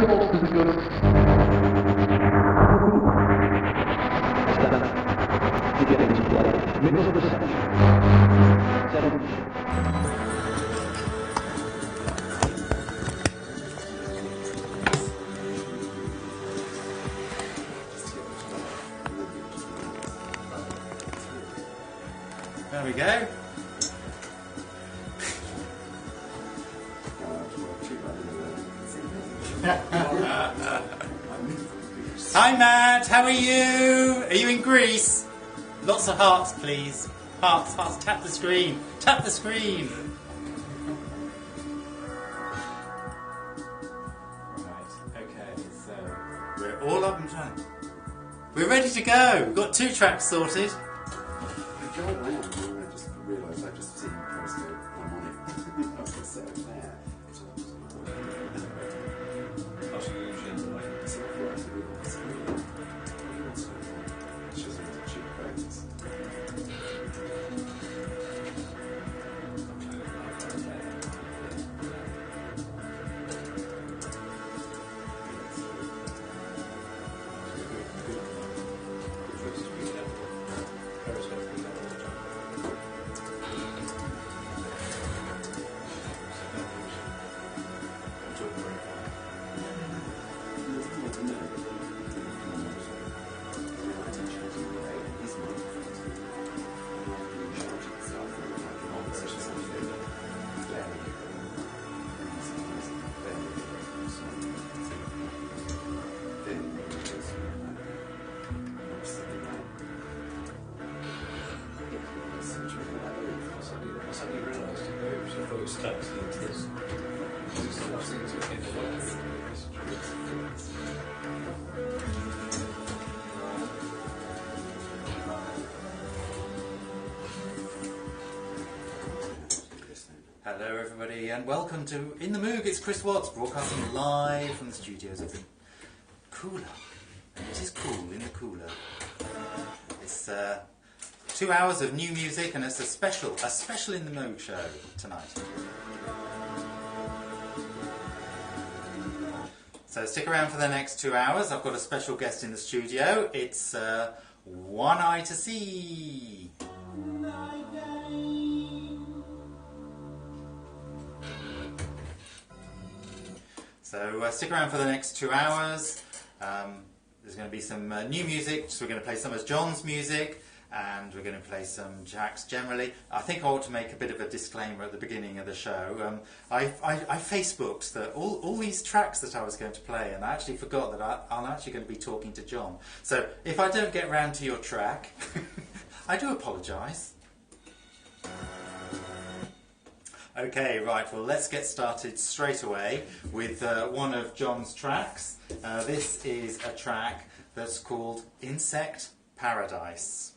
There we go. Hi Matt, how are you? Are you in Greece? Lots of hearts please. Hearts, hearts, tap the screen. Tap the screen. Right, okay, so we're all up and running. We're ready to go. We've got 2 tracks sorted. I just realised I've just seen Persicope. I'm on it. I was going to say it there. Hello everybody and welcome to In the Moog. It's Chris Watts broadcasting live from the studios of the Cooler. It is cool in the Cooler. It's 2 hours of new music and it's a special In the Moog show tonight. So stick around for the next 2 hours. I've got a special guest in the studio. It's One Eye to See. So stick around for the next 2 hours. There's going to be some new music, so we're going to play some of John's music, and we're going to play some tracks generally. I think I ought to make a bit of a disclaimer at the beginning of the show. I Facebooked that all these tracks that I was going to play, and I actually forgot that I'm actually going to be talking to John. So if I don't get round to your track, I do apologise. Okay, right, well let's get started straight away with one of John's tracks. This is a track that's called Insect Paradise.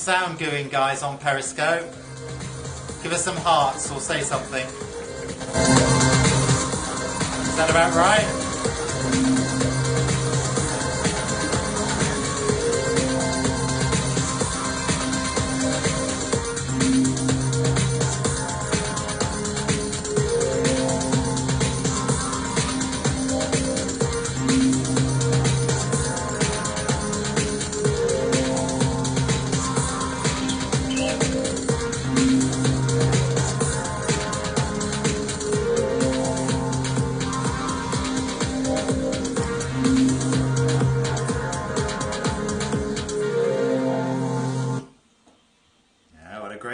sound going, guys, on Periscope? Give us some hearts or say something. Is that about right?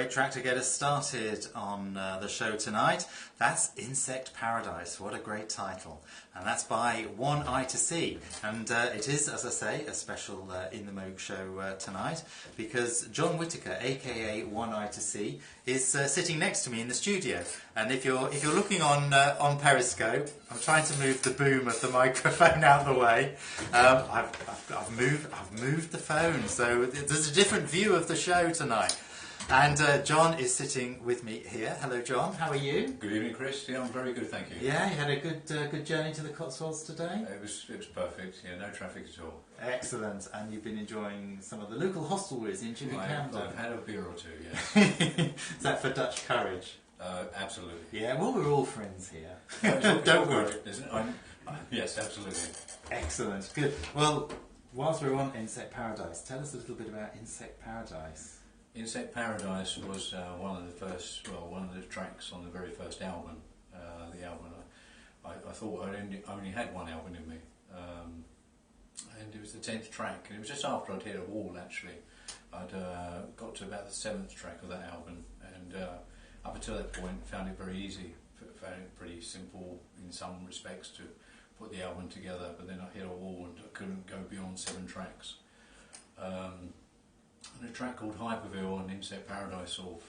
Track to get us started on the show tonight. That's Insect Paradise. What a great title. And that's by One Eye to See. And it is, as I say, a special In the Moog show tonight, because John Whittaker, aka One Eye to See, is sitting next to me in the studio. And if you're looking on Periscope, I'm trying to move the boom of the microphone out of the way. I've moved the phone, so there's a different view of the show tonight. And John is sitting with me here. Hello, John. How are you? Good evening, Chris. Yeah, I'm very good, thank you. Yeah, you had a good journey to the Cotswolds today? It was perfect. Yeah, no traffic at all. Excellent. And you've been enjoying some of the local hostelries in Jimmy Camden. I've had a beer or two, yes. Is that for Dutch courage? Absolutely. Yeah, well, we're all friends here. Don't worry. Isn't it? Yes, absolutely. Excellent. Good. Well, whilst we're on Insect Paradise, tell us a little bit about Insect Paradise. Insect Paradise was one of the tracks on the very first album. The album, I thought I only had one album in me, and it was the 10th track, and it was just after I'd hit a wall. Actually, I'd got to about the 7th track of that album, and up until that point, found it very easy. Found it pretty simple in some respects to put the album together. But then I hit a wall, and I couldn't go beyond 7 tracks. And a track called Hyperville and Insect Paradise sort of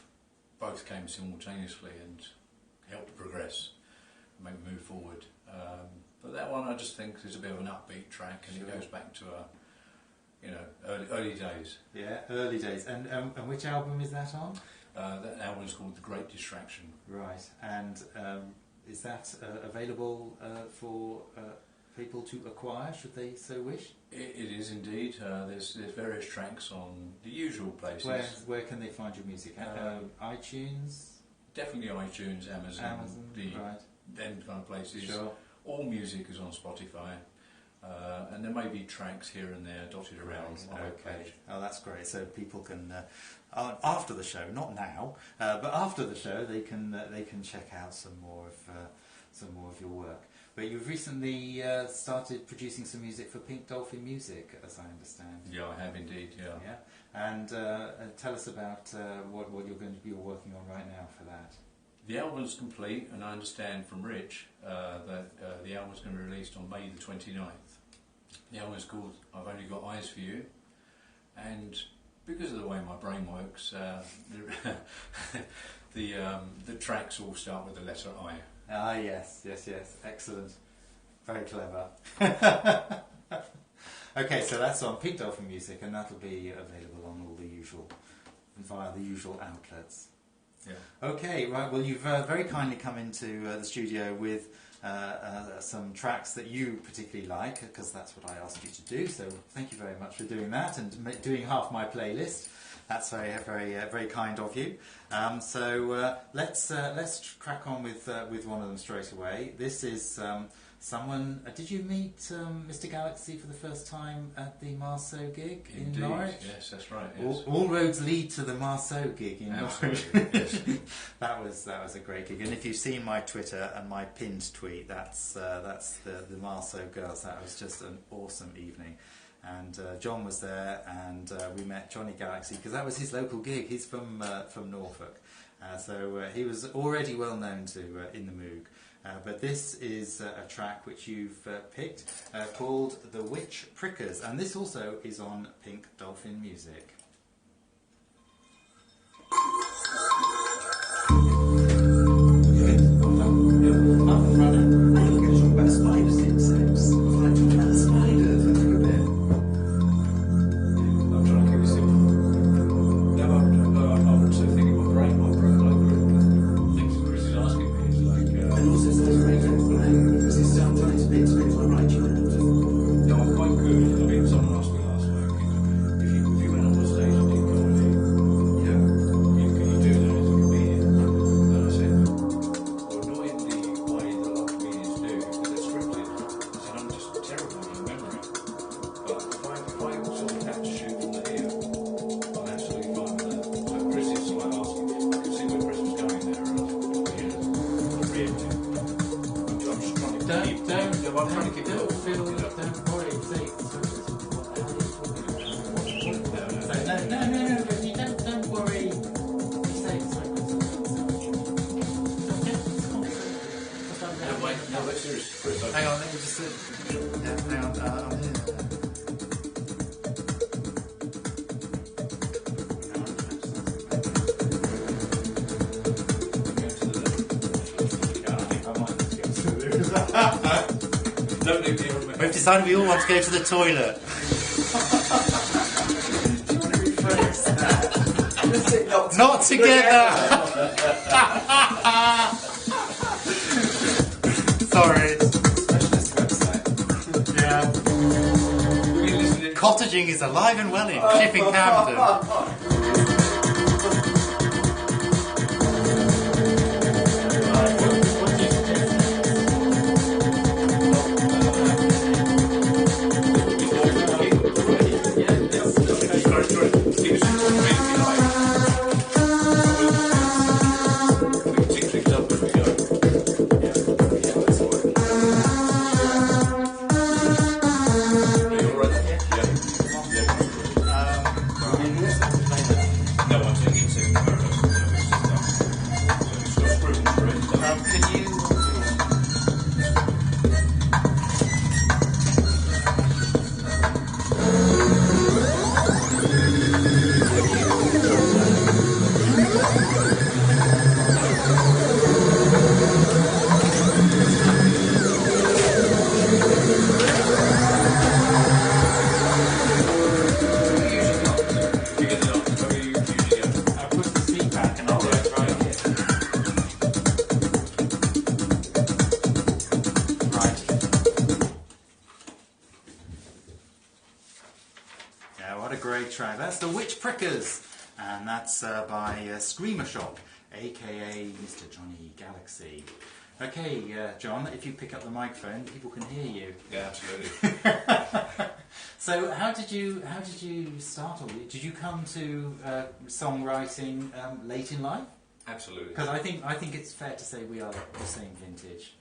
both came simultaneously and helped progress and make me move forward. But that one I just think is a bit of an upbeat track, and it goes back to early days. Yeah, early days. And which album is that on? That album is called The Great Distraction. Right. And is that available for people to acquire, should they so wish? It is indeed. There's various tracks on the usual places. Where can they find your music? iTunes? Definitely iTunes, Amazon, right. them kind of places. Sure. All music is on Spotify, and there may be tracks here and there dotted around on my page. Oh, that's great. So people can, after the show, not now, but after the show, they can check out some more of your work. But you've recently started producing some music for Pink Dolphin Music, as I understand. Yeah, I have indeed, yeah. And tell us about what you're going to be working on right now for that. The album's complete, and I understand from Rich that the album's going to be released on May the 29th. The album is called I've Only Got Eyes for You, and because of the way my brain works, the tracks all start with the letter I. Ah, yes, excellent. Very clever. Okay, so that's on Pink Dolphin Music, and that'll be available on all via the usual outlets. Yeah. Okay, right, well you've very kindly come into the studio with some tracks that you particularly like, because that's what I asked you to do, so thank you very much for doing that, and doing half my playlist. That's very kind of you. So let's crack on with one of them straight away. This is someone. Did you meet Mr. Galaxy for the first time at the Marceau gig in Norwich? Yes, that's right. Yes. All roads lead to the Marceau gig in Norwich. Yes. That was a great gig. And if you've seen my Twitter and my pinned tweet, that's the Marceau girls. That was just an awesome evening. And John was there, and we met Johnny Galaxy, because that was his local gig. He's from Norfolk, so he was already well known to In the Moog. But this is a track which you've picked called The Witch Prickers, and this also is on Pink Dolphin Music. Yeah, hang on. We've decided we all want to go to the toilet. Not together. Sorry. Yeah. Cottaging is alive and well in Chipping Hampton. Track. That's the Witch Prickers, and that's by Screamer Shock, aka Mr. Johnny Galaxy. Okay, John, if you pick up the microphone, people can hear you. Yeah, absolutely. So, how did you start all this? Did you come to songwriting late in life? Absolutely. Because I think it's fair to say we are the same vintage.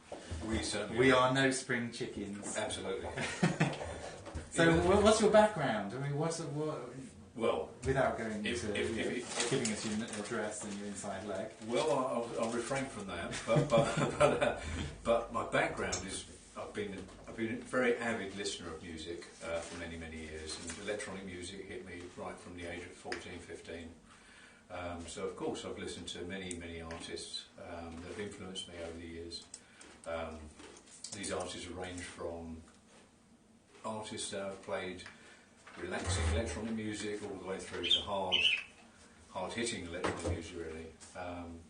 We certainly we are no spring chickens. Absolutely. So, what's your background? I mean, well, without going into giving us your address and your inside leg. Well, I'll refrain from that. But my background is I've been a very avid listener of music for many years, and electronic music hit me right from the age of 14, 15. So of course I've listened to many artists that have influenced me over the years. These artists range from artists that have played relaxing electronic music all the way through to hard-hitting electronic music, really.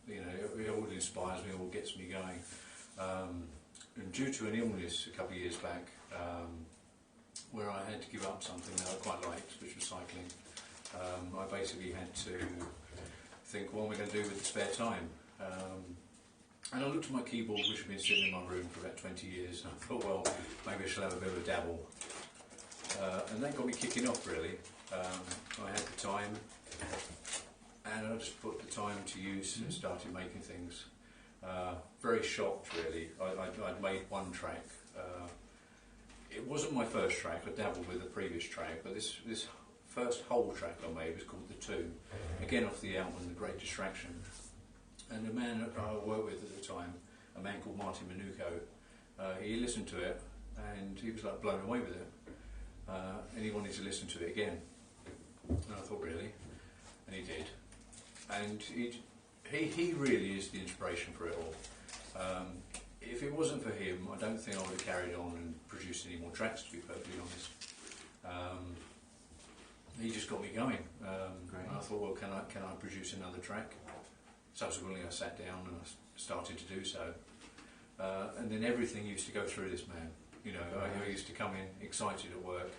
It all inspires me, all gets me going. And due to an illness a couple of years back, where I had to give up something that I quite liked, which was cycling, I basically had to think, what am I going to do with the spare time? And I looked at my keyboard, which had been sitting in my room for about 20 years, and I thought, well, maybe I shall have a bit of a dabble. And that got me kicking off, really. I had the time, and I just put the time to use and started making things. Very shocked, really. I'd made one track. It wasn't my first track, I dabbled with the previous track, but this first whole track I made was called The Two, again off the album The Great Distraction. And the man that I worked with at the time, a man called Martin Minucco, he listened to it and he was like blown away with it. And he wanted to listen to it again. And I thought, really? And he did. And he really is the inspiration for it all. If it wasn't for him, I don't think I would have carried on and produced any more tracks, to be perfectly honest. He just got me going. And I thought, well, can I produce another track? Subsequently, I sat down and I started to do so. And then everything used to go through this man. You know, I used to come in excited at work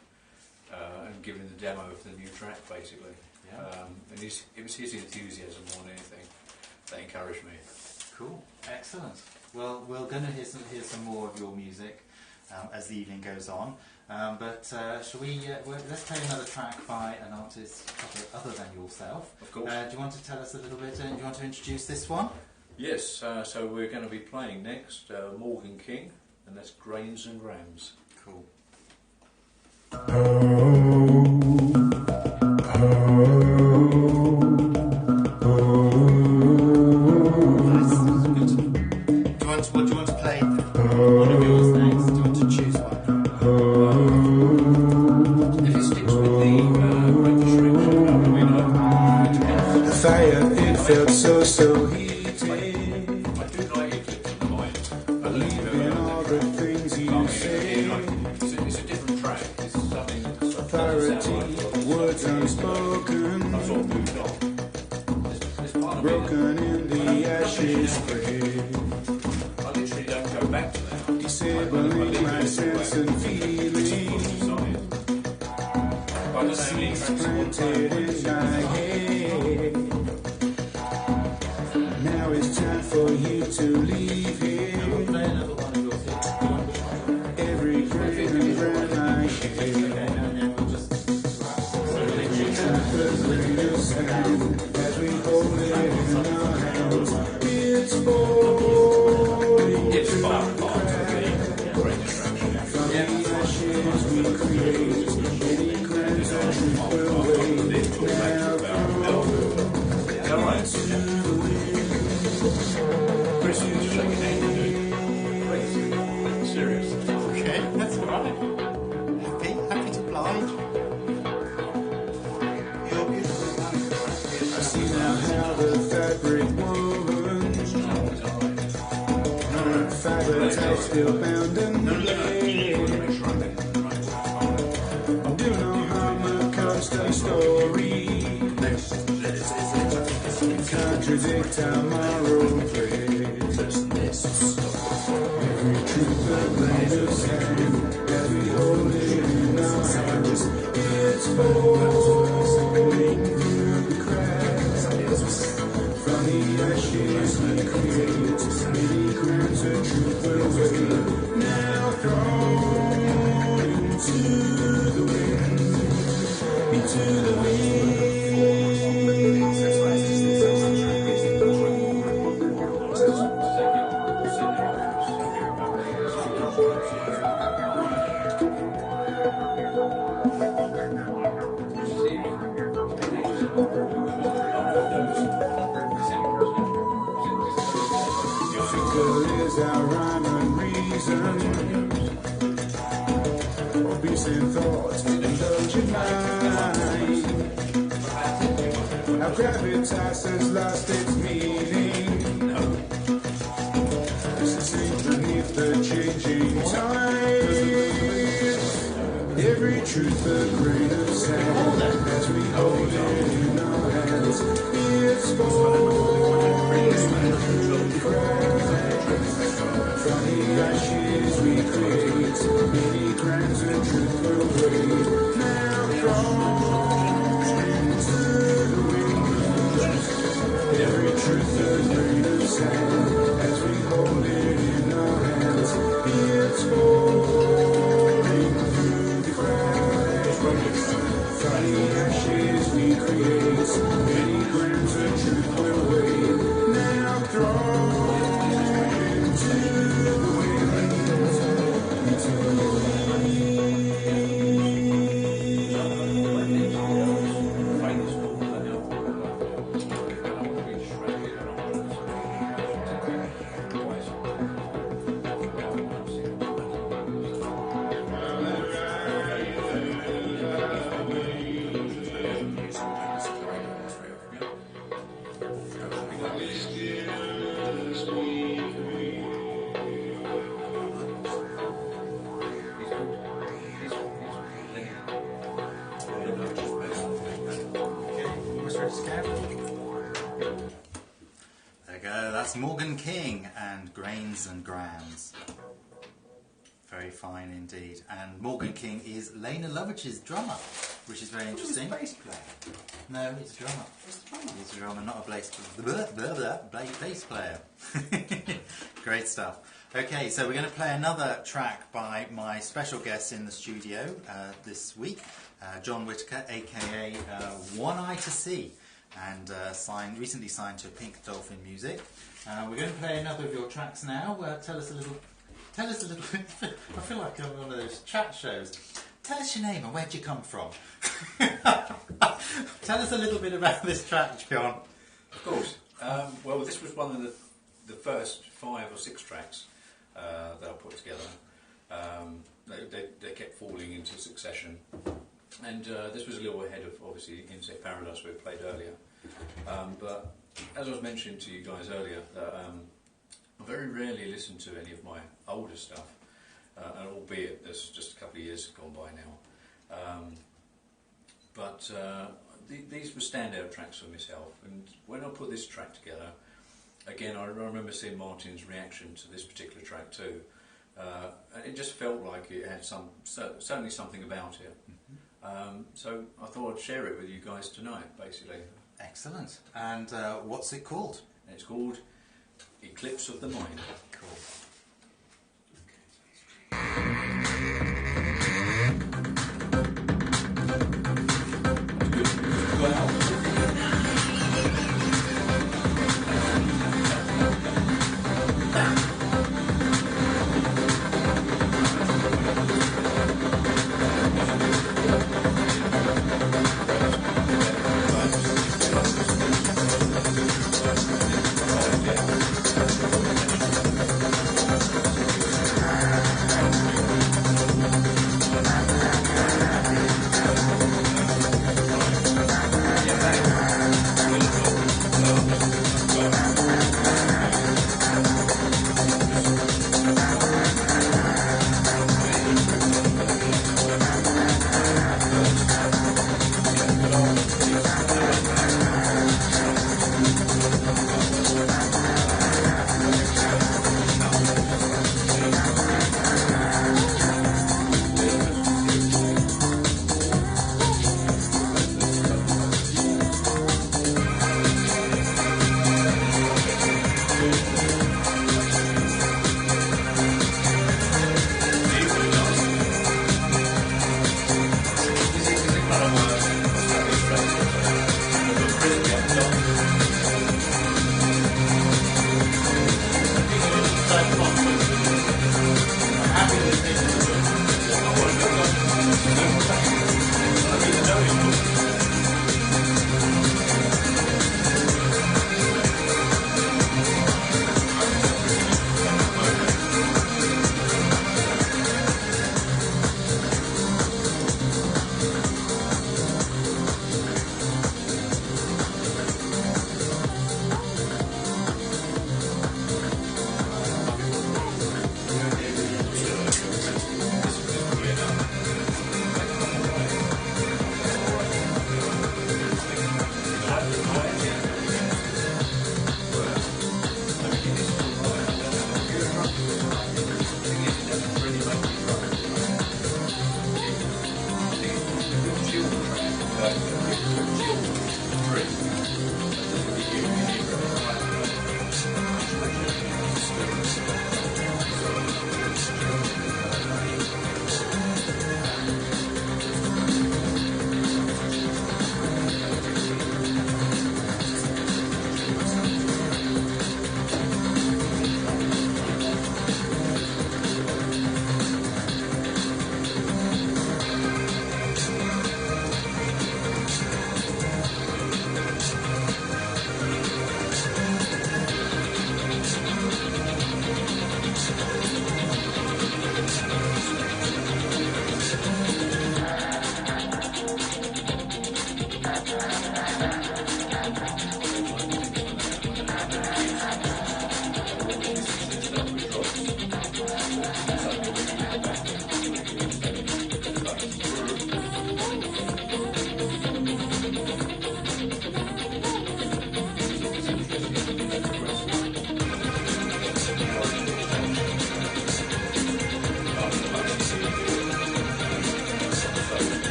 and give him the demo of the new track, basically. Yeah. And it was his enthusiasm more than anything that encouraged me. Cool, excellent. Well, we're going to hear some more of your music as the evening goes on. But shall we? Let's play another track by an artist other than yourself. Of course. Do you want to tell us a little bit? Do you want to introduce this one? Yes. So we're going to be playing next Morgan King, and that's Grains and Grams. Cool. Nice. What do you want to play? One of yours next. Do you want to choose one? fire, it felt so heated. I do like Eclipse in the mind. Believe in all the things you say. It's a different track. It's something that's Authority, words unspoken, I've sort of moved on. There's part of broken in the ashes spray. I literally don't go back to that. Disabling my sense and feeling. Seeds planted in my head. Now it's time for you to leave here. Every grain around my head. The grain of sand as we hold it in our hands. It's falling. It's far apart from the great distraction. From the ashes we create. Any cleanse and truth will wait. Now Alright. to the wind. Chris is shaking hands and doing crazy. Serious. Okay, that's all right. Happy to oblige. I see now how the fabric woven. Fiber tight, still bound and laid. Do no harm, a constant story. Contradict our moral praise. Every truth a grain of sand as we hold it in our hands. It's falling through the cracks. From the ashes we create. Many grams of truth will wait. Now thrown into the wind. Into the wind. Fickle is our rhyme and reason. Obese in thought, indulgent mind. Our gravitas has lost its meaning. This is sink beneath the changing tide. Every truth a grain of sand as we hold it in our hands. It's falling through the cracks. From the ashes we create. Many grams of truth will wait. Now thrown into the wind. Every truth a grain of sand as we hold it in our hands. It's falling through the cracks. From the ashes we create. Many grams of truth will wait. Now thrown into the wind. Into the There we go, that's Morgan King and Grains and Grams. Very fine indeed. And Morgan King is Lena Lovich's drummer, which is very interesting. Bass player. No, he's a drummer. He's a drummer, not a bass player. Great stuff. Okay, so we're going to play another track by my special guest in the studio this week, John Whittaker, aka One Eye to See, and recently signed to Pink Dolphin Music. We're going to play another of your tracks now. Tell us a little bit. I feel like I'm on one of those chat shows. Tell us your name and where'd you come from? Tell us a little bit about this track, John. Of course. Well, this was one of the first 5 or 6 tracks that I put together. They kept falling into succession. And this was a little ahead of, obviously, Insect Paradise we played earlier. But as I was mentioning to you guys earlier, that I very rarely listen to any of my older stuff, and albeit there's just a couple of years gone by now. But these were standout tracks for myself, and when I put this track together, again I remember seeing Martin's reaction to this particular track too, and it just felt like it had certainly something about it. So I thought I'd share it with you guys tonight, basically. Excellent. And what's it called? And it's called Eclipse of the Mind. Cool. Yeah.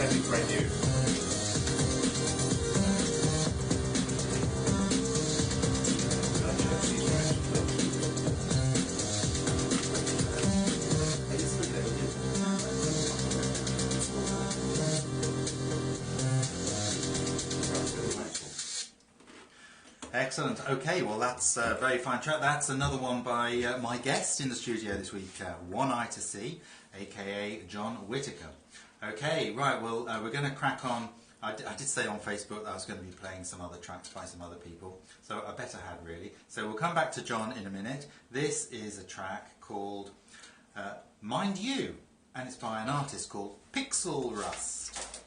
That'd be great news. Excellent. Okay, well that's a very fine track. That's another one by my guest in the studio this week, One Eye to See, aka John Whittaker. Okay, right, well we're going to crack on. I did say on Facebook that I was going to be playing some other tracks by some other people, so I better had really. So we'll come back to John in a minute. This is a track called Mind You, and it's by an artist called Pixel Rust.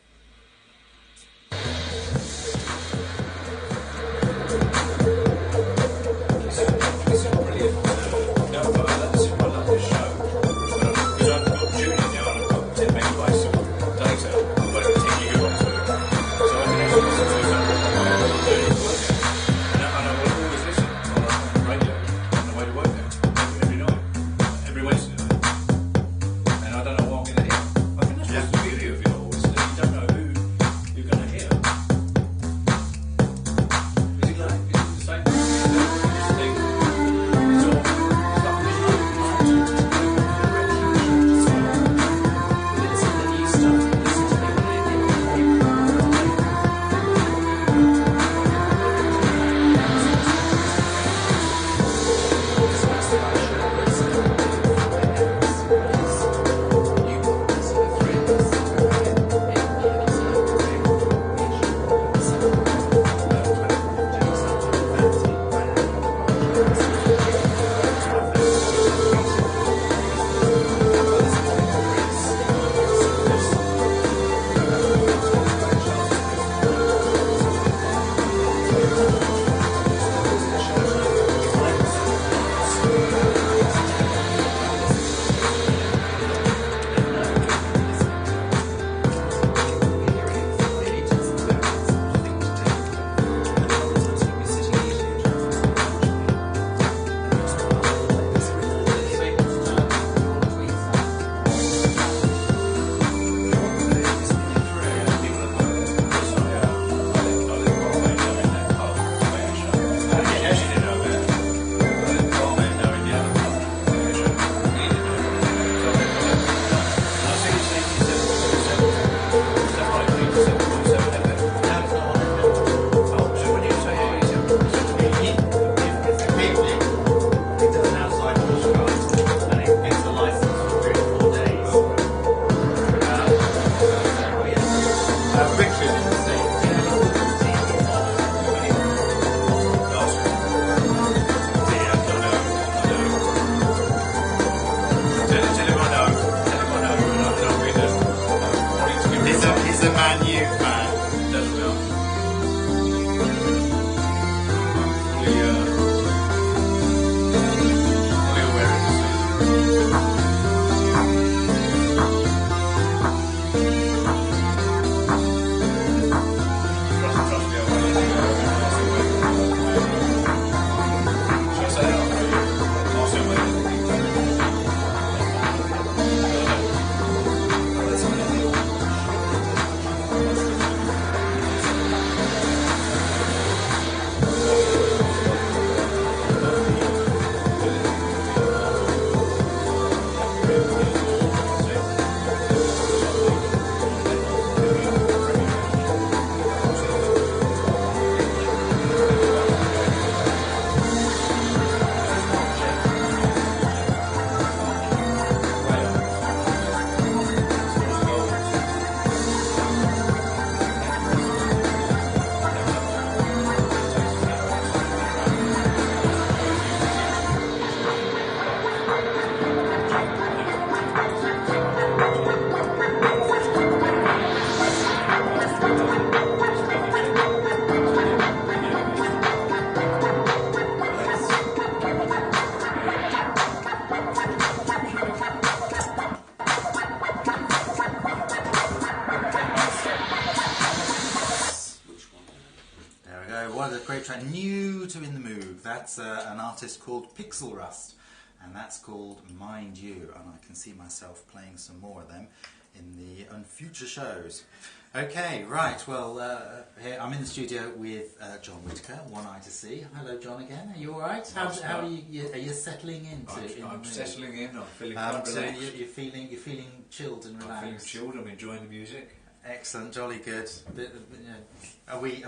great track, new to In the Moog. That's an artist called Pixel Rust, and that's called Mind You, and I can see myself playing some more of them in the future shows. Okay, right. Well, here I'm in the studio with John Whittaker, One Eye to See. Hello, John. Again, are you all right? How are you? Are you settling into? I'm settling in. I'm feeling quite so relaxed. you're feeling chilled and relaxed. I'm feeling chilled. I'm enjoying the music. Excellent, jolly good. Are we?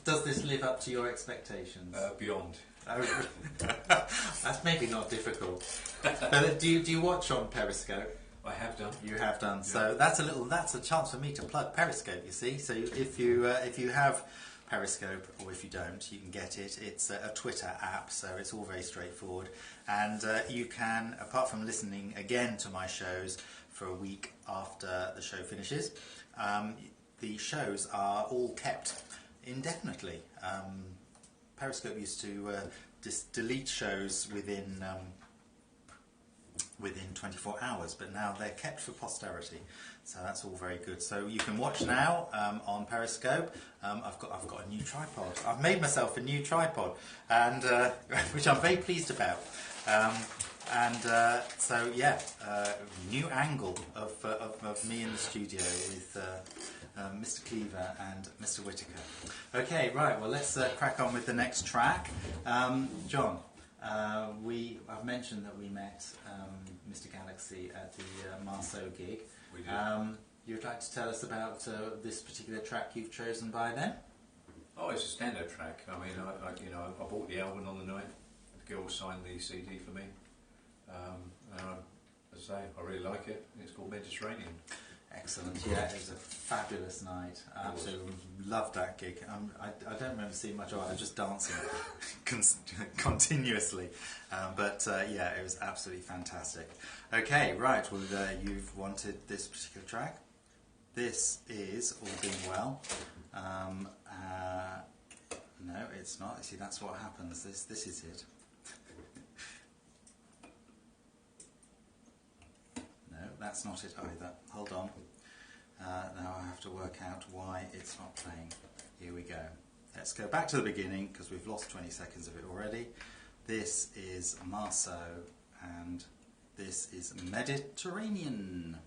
Does this live up to your expectations? Beyond. Oh, that's maybe not difficult. But do you watch on Periscope? I have done. You have done. Yeah. So that's a chance for me to plug Periscope. You see, so if you have Periscope, or if you don't, you can get it. It's a Twitter app, so it's all very straightforward. And you can, apart from listening again to my shows for a week after the show finishes, the shows are all kept indefinitely. Periscope used to just delete shows within 24 hours, but now they're kept for posterity, so that's all very good. So you can watch now on Periscope. I've got a new tripod. I've made myself a new tripod, and which I'm very pleased about. So yeah, new angle of me in the studio with Mr. Cleaver and Mr. Whittaker. Okay, right. Well, let's crack on with the next track. John, I've mentioned that we met Mr. Galaxy at the Marceau gig. We did. You'd like to tell us about this particular track you've chosen by then? Oh, it's a standard track. I mean, I bought the album on the night. The girl signed the CD for me. As I say, I really like it. It's called Mediterranean. Excellent. Yeah, it was a fabulous night. I absolutely loved that gig. I don't remember seeing much of it. I was just dancing continuously. Yeah, it was absolutely fantastic. Okay, right. Well, you've wanted this particular track. This is All Being Well. No, it's not. See, that's what happens. This is it. No, that's not it either. Hold on. Now I have to work out why it's not playing. Here we go. Let's go back to the beginning because we've lost 20 seconds of it already. This is Marceau and this is Mediterranean.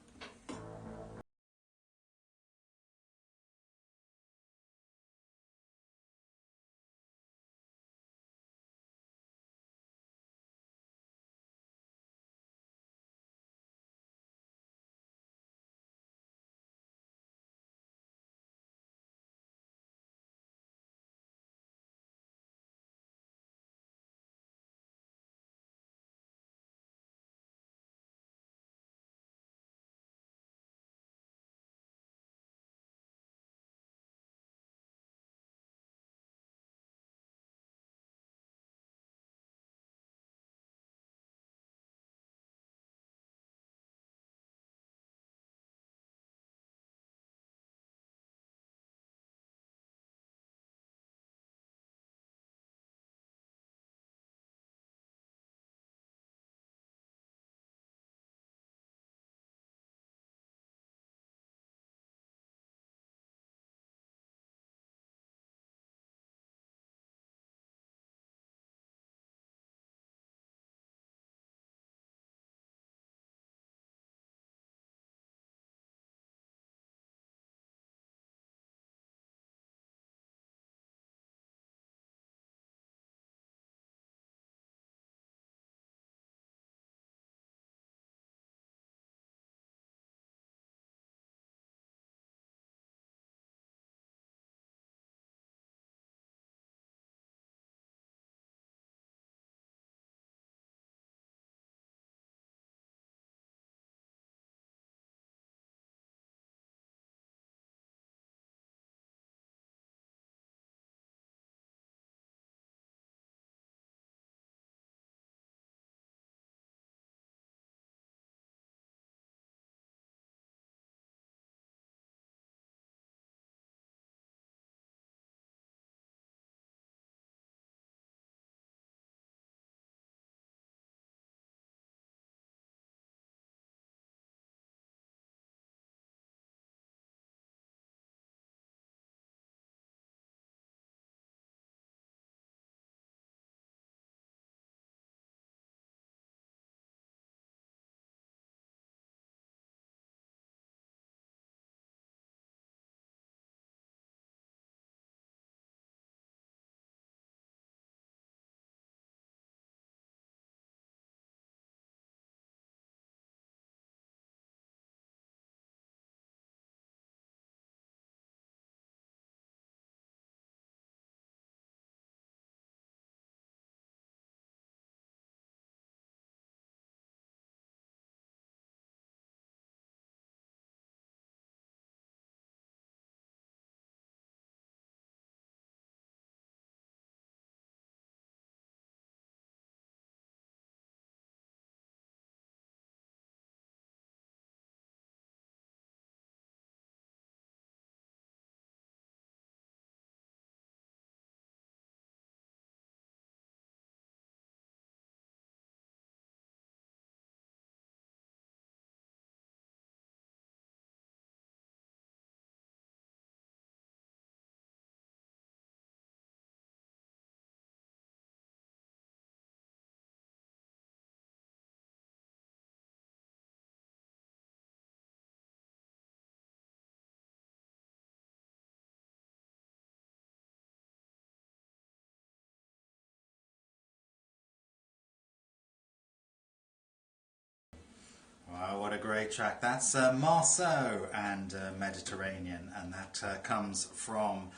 Wow, what a great track. That's Marceau and Mediterranean, and that comes from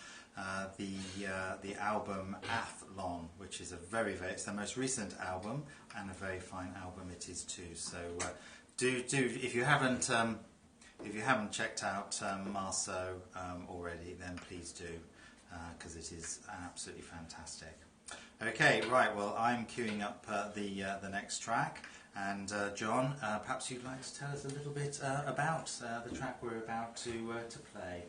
the album Athlon, which is it's their most recent album, and a very fine album it is too. So do if you haven't checked out Marceau already, then please do, because it is absolutely fantastic. Okay, right. Well, I'm queuing up the next track. And John, perhaps you'd like to tell us a little bit about the track we're about to play.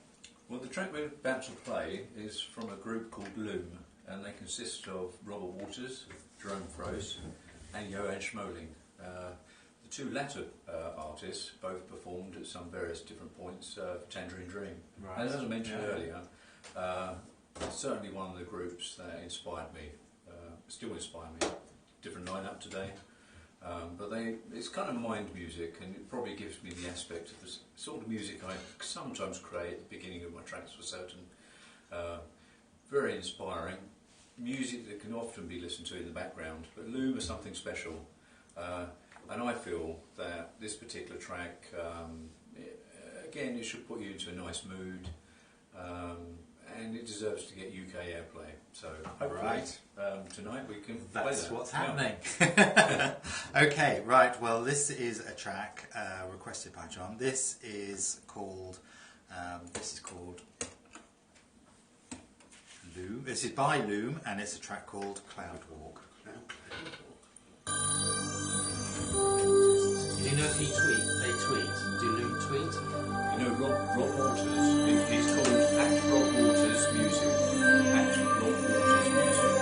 Well, the track we're about to play is from a group called Loom, and they consist of Robert Waters, Jerome Froese, and Johan Schmoling. The two latter artists both performed at some various different points for Tangerine Dream. Right. And as I mentioned earlier, it's certainly one of the groups that inspired me, still inspire me. Different lineup today. But it's kind of mind music, and it probably gives me the aspect of the sort of music I sometimes create at the beginning of my tracks for certain. Very inspiring. Music that can often be listened to in the background, but Loom is something special. And I feel that this particular track, again, it should put you into a nice mood, and it deserves to get UK airplay. So hopefully tonight we can play that. That's what's happening. Okay, right. Well, this is a track requested by John. This is called Loom. This is by Loom, and it's a track called Cloud Walk. Do you know if they tweet? Do Loom tweet? You know, Rob Waters, he's called at Rob Waters Music. At Rob Waters Music.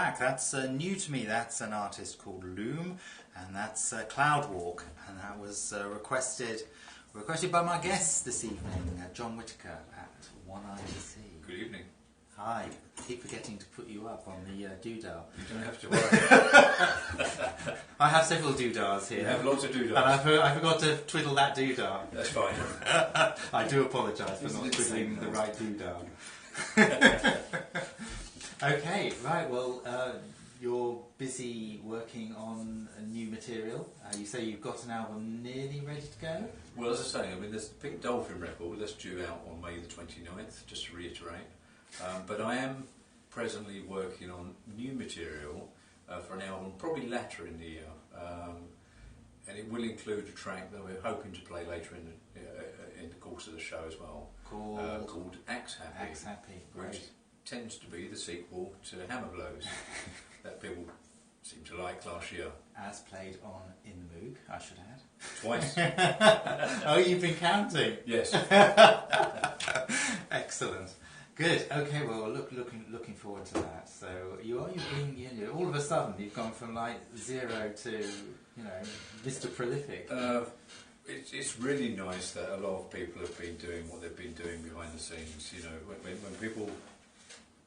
track. That's new to me. That's an artist called Loom, and that's Cloud Walk, and that was requested by my guest this evening, John Whittaker at One Eye to See. Good evening. Hi. Keep forgetting to put you up on the doodah. You don't have to worry. I have several doodahs here. You have lots of doodahs. And I forgot to twiddle that doodah. That's fine. I do apologise for not twiddling the right doodah. Okay, right, well, you're busy working on a new material. You say you've got an album nearly ready to go? Well, as I say, I mean, there's the Pink Dolphin record that's due out on May the 29th, just to reiterate. But I am presently working on new material for an album, probably later in the year. And it will include a track that we're hoping to play later in the course of the show as well. Called Axe Happy. Axe Happy, Which great. tends to be the sequel to Hammer Blows that people seem to like last year. As played on In the Moog, I should add. Twice. Oh, you've been counting? Yes. Excellent. Good. Okay. Well, looking forward to that. So you've been all of a sudden you've gone from like 0 to Mr. Prolific. It's really nice that a lot of people have been doing what they've been doing behind the scenes. You know, when people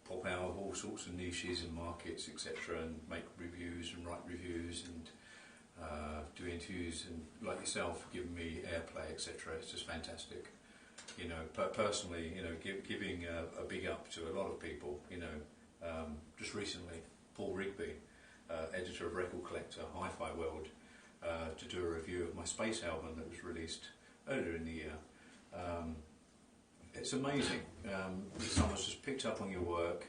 pop out of all sorts of niches and markets, etc., and make reviews and write reviews and do interviews, and like yourself, giving me airplay, etc. It's just fantastic. You know, personally, giving a big up to a lot of people. Just recently, Paul Rigby, editor of Record Collector, Hi-Fi World, to do a review of my Space album that was released earlier in the year. It's amazing. Someone's just picked up on your work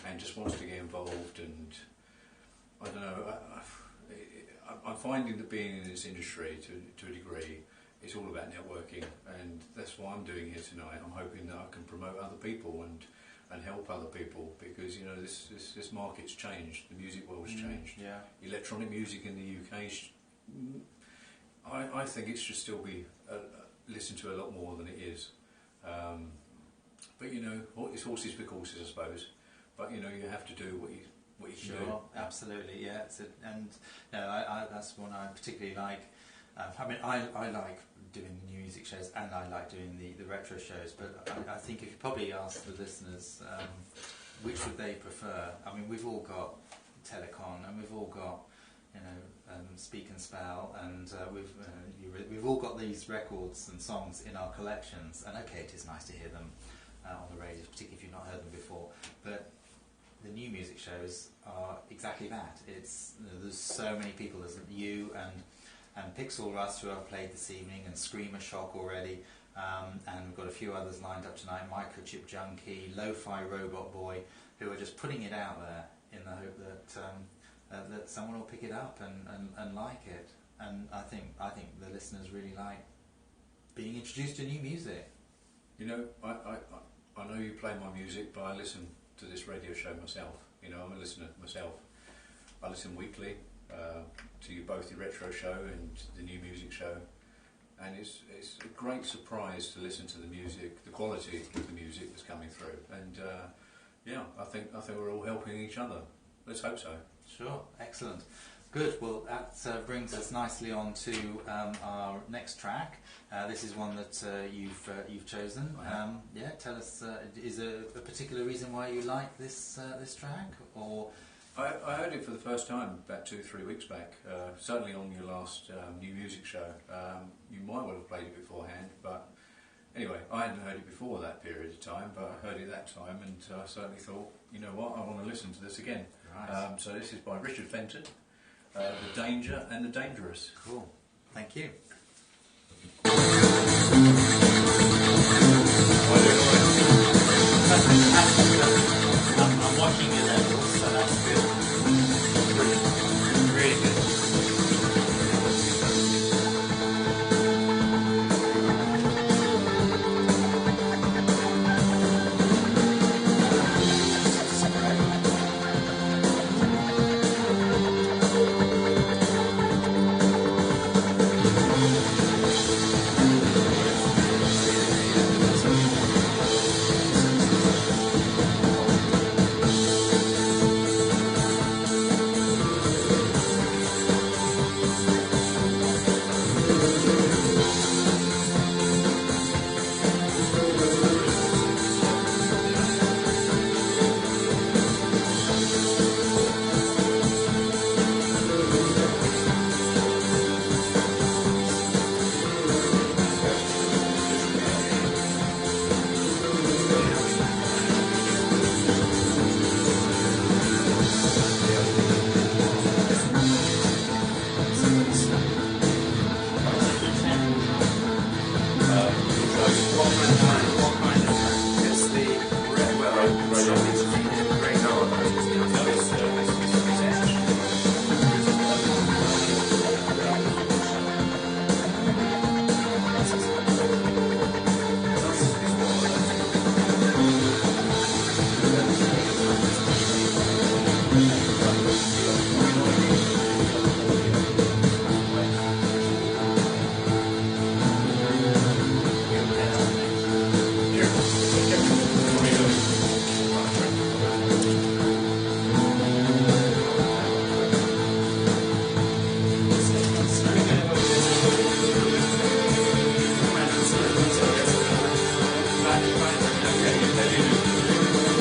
and just wants to get involved, and I don't know. I'm finding that being in this industry to a degree, it's all about networking, and that's what I'm doing here tonight. I'm hoping that I can promote other people and help other people, because this market's changed, the music world's changed. Yeah. Electronic music in the UK, I think it should still be listened to a lot more than it is. But it's horses for courses, I suppose. But you have to do what you can do. Sure, absolutely, yeah. That's one I particularly like. I like doing new music shows, and I like doing the retro shows. But I think if you probably ask the listeners which would they prefer, we've all got Telecon, and we've all got Speak and Spell, and we've all got these records and songs in our collections. And okay, it is nice to hear them on the radio, particularly if you've not heard them before. But the new music shows are exactly that. There's so many people. There's you and Pixel Rust, who I've played this evening, and Screamer Shock already, and we've got a few others lined up tonight. Microchip Junkie, Lo-Fi Robot Boy, who are just putting it out there in the hope that someone will pick it up and like it. And I think the listeners really like being introduced to new music. I know you play my music, but I listen to this radio show myself. I'm a listener myself. I listen weekly to both the retro show and the new music show, and it's a great surprise to listen to the music, the quality of the music that's coming through. And I think we're all helping each other. Let's hope so. Sure, excellent. Good, well that brings us nicely on to our next track. This is one that you've chosen. Tell us, is there a particular reason why you like this track? Or I heard it for the first time about 2-3 weeks back, certainly on your last new music show. You might well have played it beforehand, but anyway, I hadn't heard it before that period of time, but I heard it that time, and I certainly thought, you know what, I want to listen to this again. Right. So this is by Richard Fenton, The Danger and the Dangerous. Cool, thank you. I'm watching your levels, so that's good. Brilliant. Really good.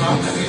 How we doing?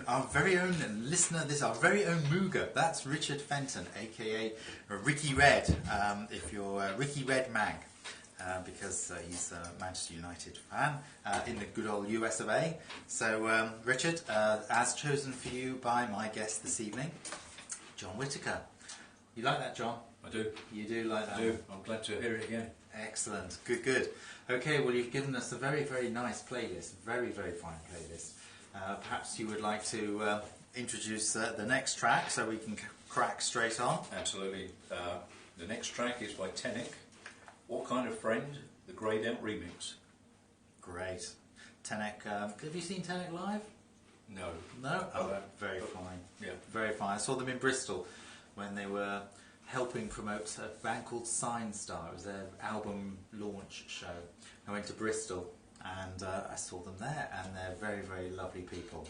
Our very own listener, this is our very own Mooger. That's Richard Fenton, aka Ricky Red, if you're Ricky Red Mag, because he's a Manchester United fan in the good old US of A. So, Richard, as chosen for you by my guest this evening, John Whittaker. You like that, John? I do. You do like that? I do. I'm glad to hear it again. Excellent. Good, good. Okay, well, you've given us a very, very nice playlist. Very, very fine playlist. Perhaps you would like to introduce the next track so we can crack straight on. Absolutely. The next track is by Tenek. What Kind of Friend? The Greyed Out Remix. Great. Tenek, have you seen Tenek live? No. No? Oh, very fine. Yeah. Very fine. I saw them in Bristol when they were helping promote a band called Sign Star. It was their album launch show. I went to Bristol and I saw them there, and they're very, very lovely people.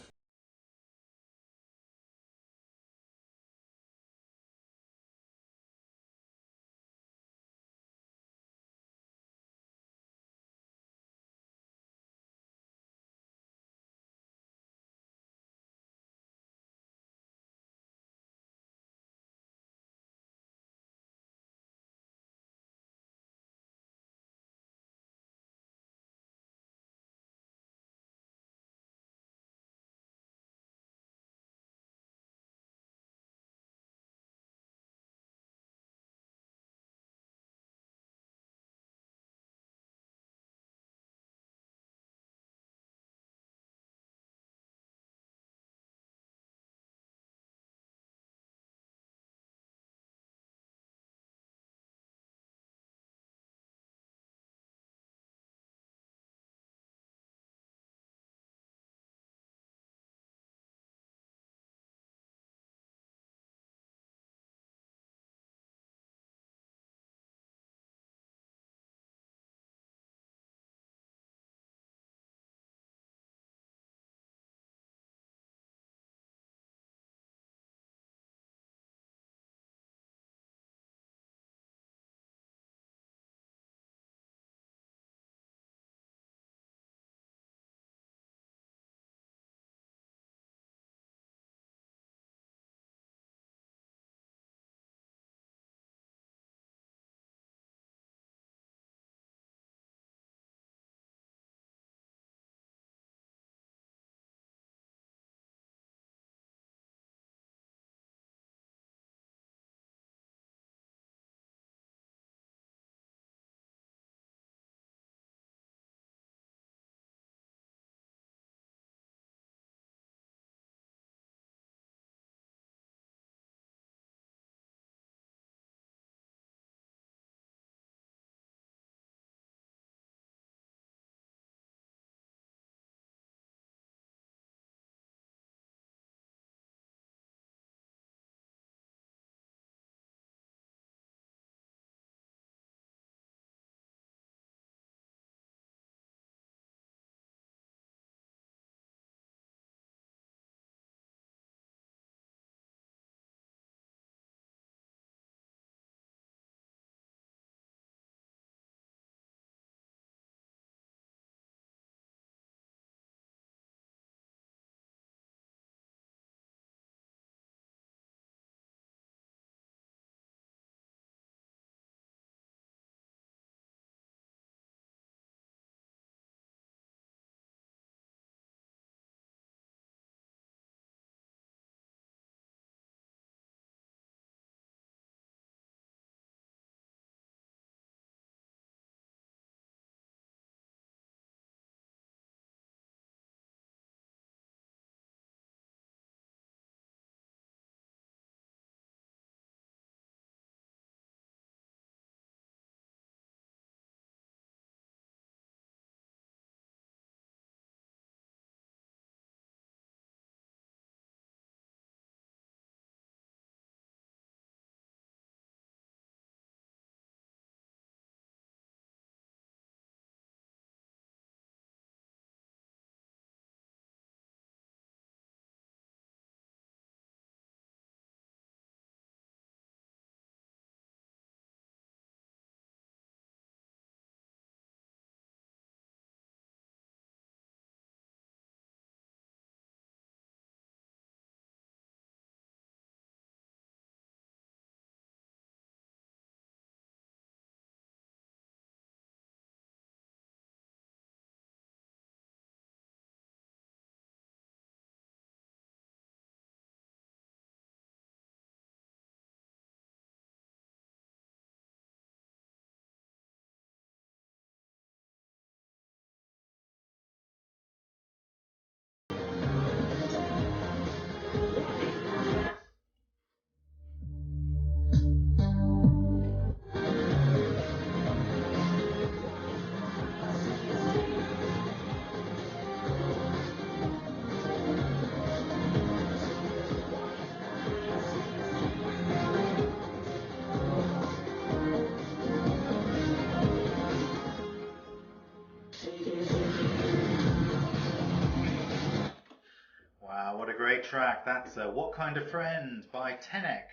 great track. That's What Kind of Friend by Tenek.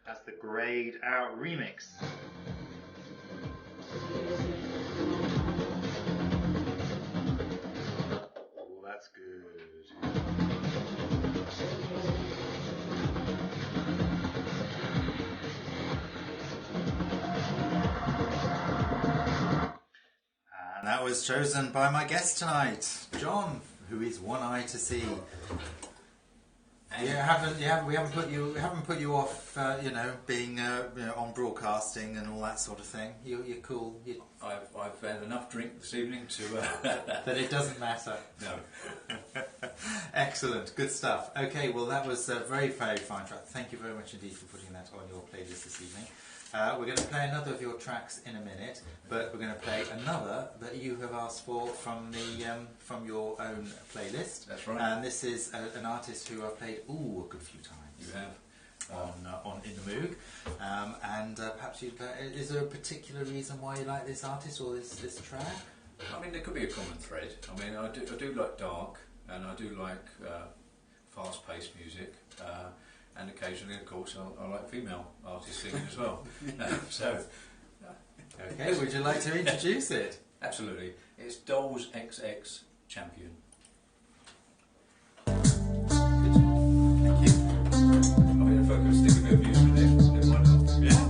That's the grayed out remix. Oh, that's good. And that was chosen by my guest tonight, John, who is One Eye to See. And we haven't put you off, being on broadcasting and all that sort of thing. You're cool. I've had enough drink this evening to that it doesn't matter. No. Excellent, good stuff. Okay, well that was a very, very fine track. Thank you very much indeed for putting that on your playlist this evening. We're going to play another of your tracks in a minute, but we're going to play another that you have asked for from your own playlist. That's right. And this is an artist who I've played a good few times. You have. On In the Moog, and perhaps is there a particular reason why you like this artist or this track? I mean, there could be a common thread. I mean, I do like dark, and I do like fast-paced music, and occasionally, of course, I like female artists singing as well. Okay, would you like to introduce it? Absolutely. It's Dolls XX Champion. Thank you. I mean, if I could stick a bit of music there, why not? Yeah.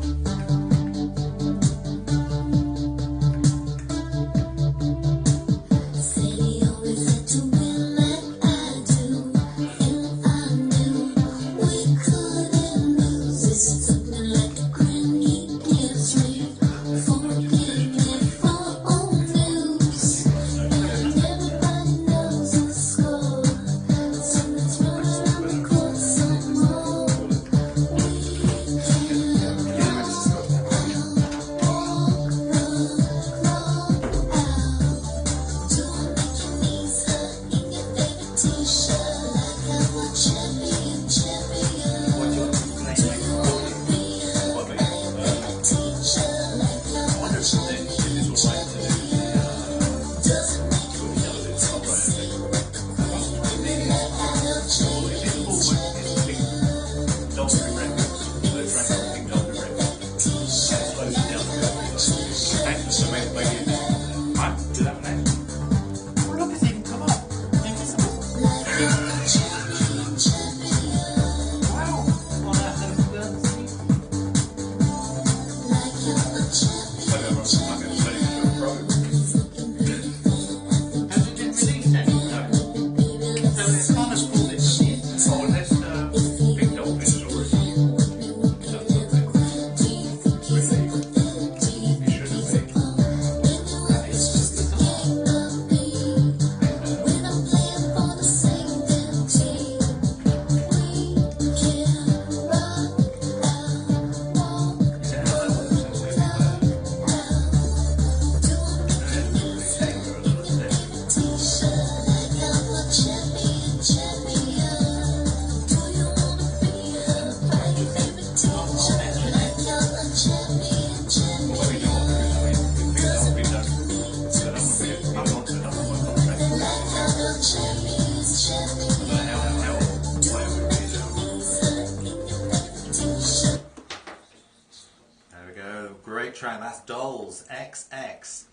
Track, that's Dolls XX,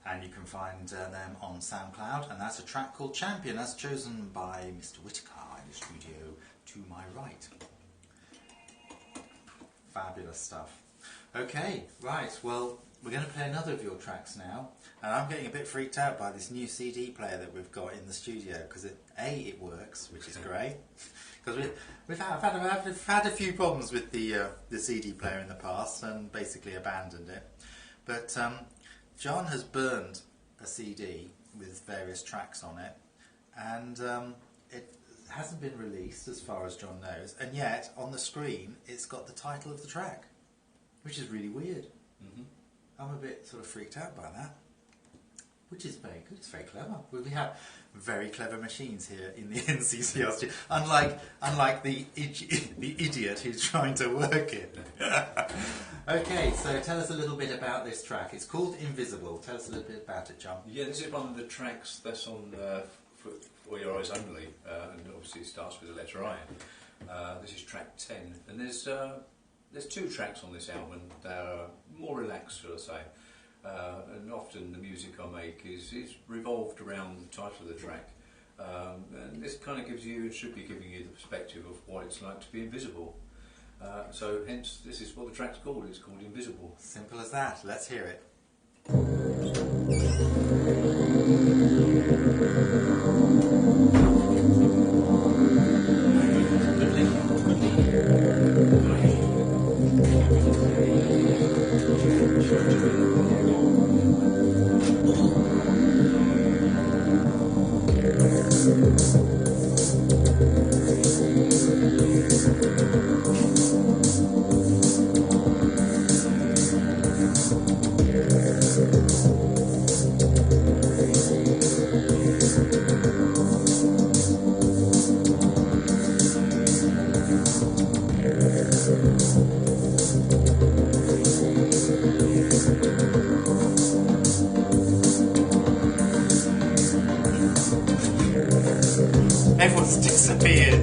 and you can find them on SoundCloud, and that's a track called Champion. That's chosen by Mr. Whittaker in the studio to my right. Fabulous stuff. Okay, right, well, we're going to play another of your tracks now, and I'm getting a bit freaked out by this new CD player that we've got in the studio, because it works, which is great. Because I've had a few problems with the CD player in the past and basically abandoned it. But John has burned a CD with various tracks on it, and it hasn't been released as far as John knows, and yet on the screen it's got the title of the track, which is really weird. Mm-hmm. I'm a bit sort of freaked out by that. Which is very good, it's very clever. We have very clever machines here in the NCCR studio, unlike the idiot who's trying to work it. Okay, so tell us a little bit about this track. It's called Invisible. Tell us a little bit about it, John. Yeah, this is one of the tracks that's on for your eyes only, and obviously it starts with the letter I. This is track 10, and there's 2 tracks on this album that are more relaxed, shall I say, and often the music I make is revolved around the title of the track, and this kind of gives you, and should be giving you, the perspective of what it's like to be invisible. So hence this is what the track's called. It's called Invisible. Simple as that. Let's hear it. Everyone's disappeared.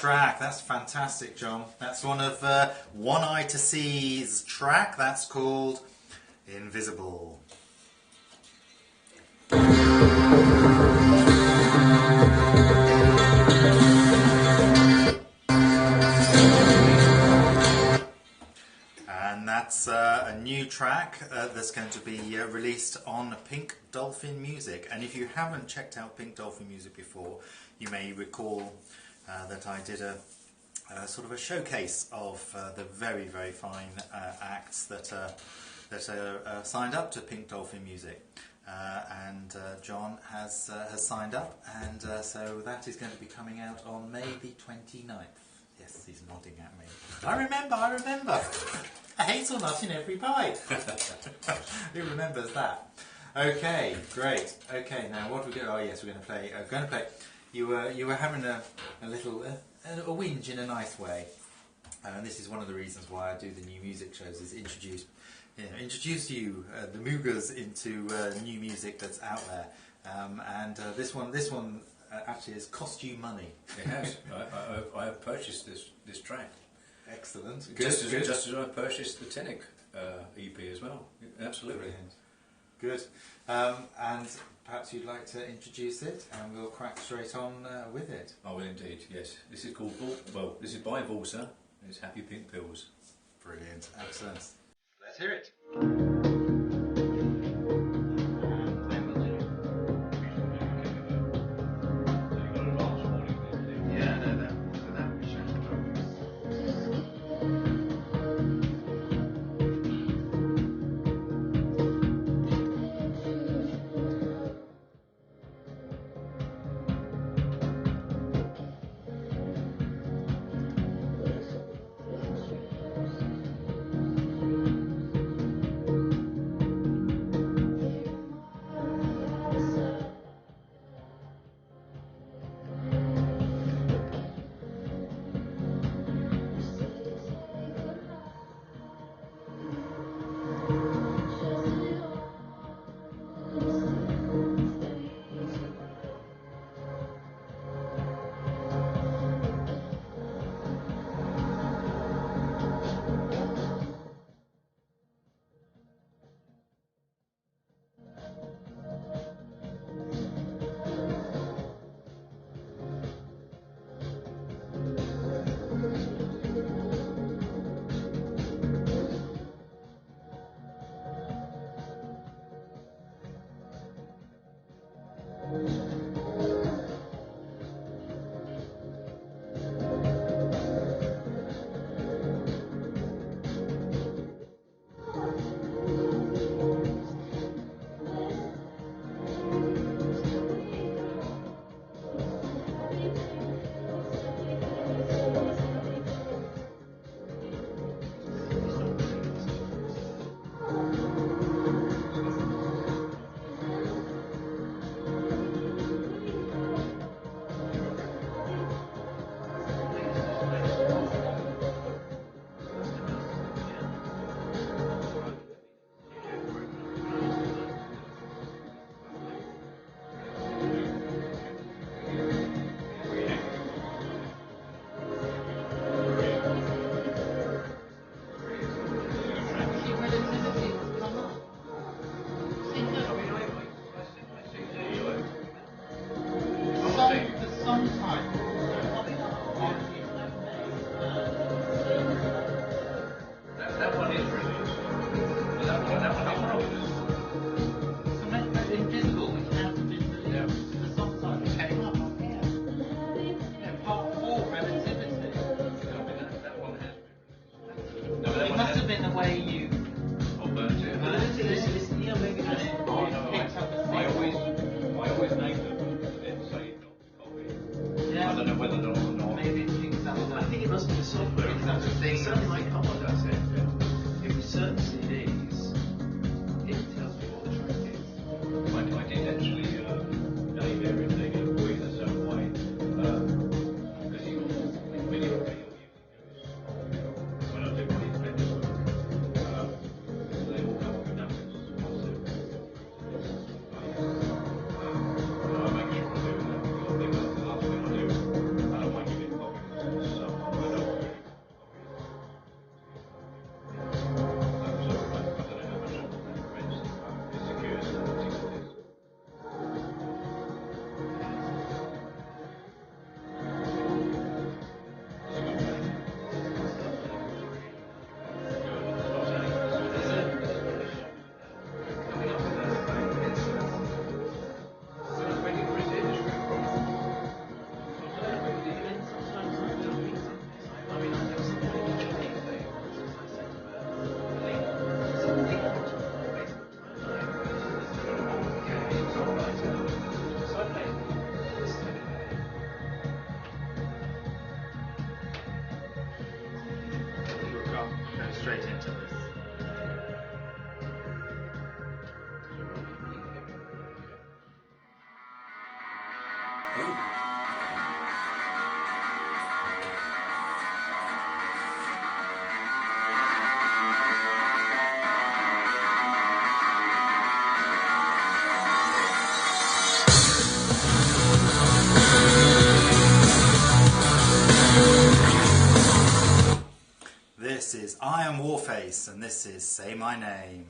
track. That's fantastic, John. That's one of One Eye to See's track. That's called Invisible. And that's a new track that's going to be released on Pink Dolphin Music. And if you haven't checked out Pink Dolphin Music before, you may recall that I did a sort of a showcase of the very, very fine acts that are signed up to Pink Dolphin Music. And John has signed up, and so that is going to be coming out on May the 29th. Yes, he's nodding at me. I remember. A hazelnut in every pie. Who remembers that? Okay, great. Okay, now what we're going to... Oh yes, we're going to play... You were having a little... a whinge in a nice way. And this is one of the reasons why I do the new music shows, is introduce you, the Moogers, into new music that's out there. And this one actually has cost you money. It has. I have purchased this track. Excellent. Good. Just as I purchased the Tenic EP as well. Absolutely. Good. And perhaps you'd like to introduce it, and we'll crack straight on with it. I will indeed. Yes. This is called. This is by Vorsa. It's Happy Pink Pills. Brilliant. Excellent. Let's hear it. I Am Warface, and this is Say My Name.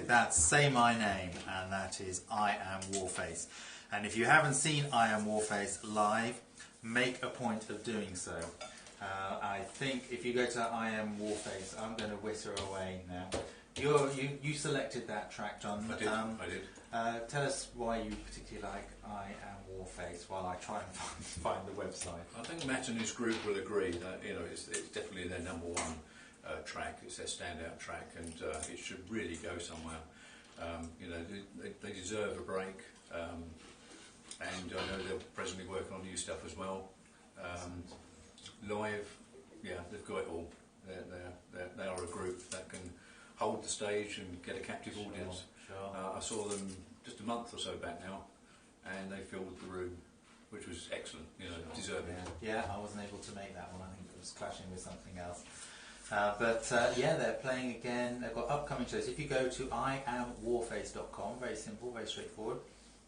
That's Say My Name, and that is I Am Warface. And if you haven't seen I Am Warface live, make a point of doing so. I think if you go to I Am Warface, I'm going to whitter away now. You selected that track, John. I did. Tell us why you particularly like I Am Warface while I try and find the website. I think Matt and his group will agree that it's definitely their number one track. It's their standout track, and it should really go somewhere. They deserve a break, and I know they're presently working on new stuff as well. Live, yeah, they've got it all. They are a group that can hold the stage and get a captive audience. Sure. I saw them just a month or so back now, and they filled the room, which was excellent. Deserving. Yeah, I wasn't able to make that one. I think it was clashing with something else. Yeah, they're playing again. They've got upcoming shows. If you go to iamwarface.com, very simple, very straightforward,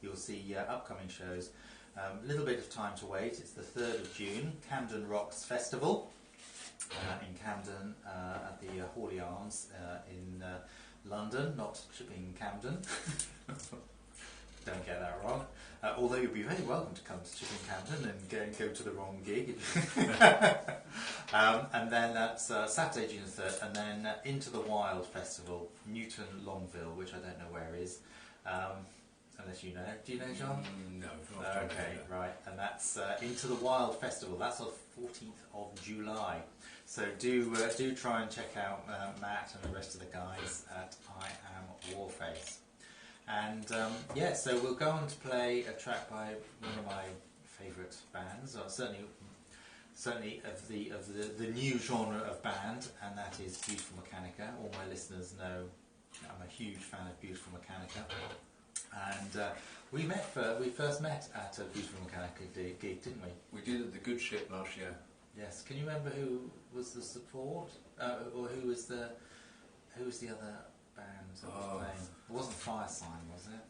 you'll see upcoming shows. A little bit of time to wait. It's the 3rd of June, Camden Rocks Festival. in Camden at the Hawley Arms in London, not Chipping Camden. Don't get that wrong. Although you'd be very welcome to come to Chipping Camden and go to the wrong gig. And then that's Saturday, June the 3rd, and then Into the Wild Festival, Newton Longville, which I don't know where is. Unless you know. Do you know, John? No. Okay, right. And that's Into the Wild Festival. That's on 14th of July. So do try and check out Matt and the rest of the guys at I Am Warface. And yeah, so we'll go on to play a track by one of my favourite bands, or certainly of the new genre of band, and that is Beautiful Mechanica. All my listeners know I'm a huge fan of Beautiful Mechanica. And we first met at a Beautiful Mechanica gig, didn't we? We did at the Good Ship last year. Yes. Can you remember who was the support, or who was the other band that was playing? It wasn't Firesign, was it?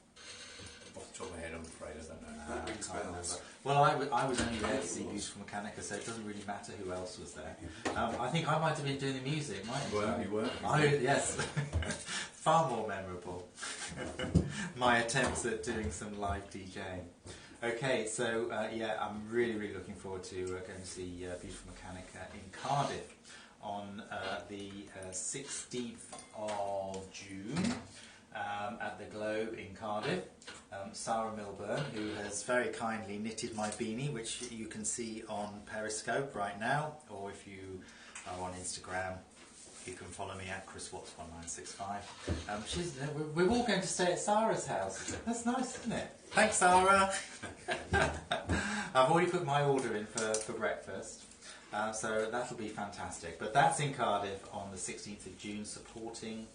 Off the top of my head, I'm afraid I don't know. That rings bells. Well, I was only there to see Beautiful Mechanica, so it doesn't really matter who else was there. I think I might have been doing the music, mightn't You were. Yes. Far more memorable. My attempts at doing some live DJing. Okay, so yeah, I'm really looking forward to going to see Beautiful Mechanica in Cardiff on the 16th of June at the Globe in Cardiff. Sarah Milburn, who has very kindly knitted my beanie, which you can see on Periscope right now, or if you are on Instagram, you can follow me at ChrisWatts1965. We're all going to stay at Sarah's house. That's nice, isn't it? Thanks, Sarah. I've already put my order in for breakfast, so that'll be fantastic. But that's in Cardiff on the 16th of June, supporting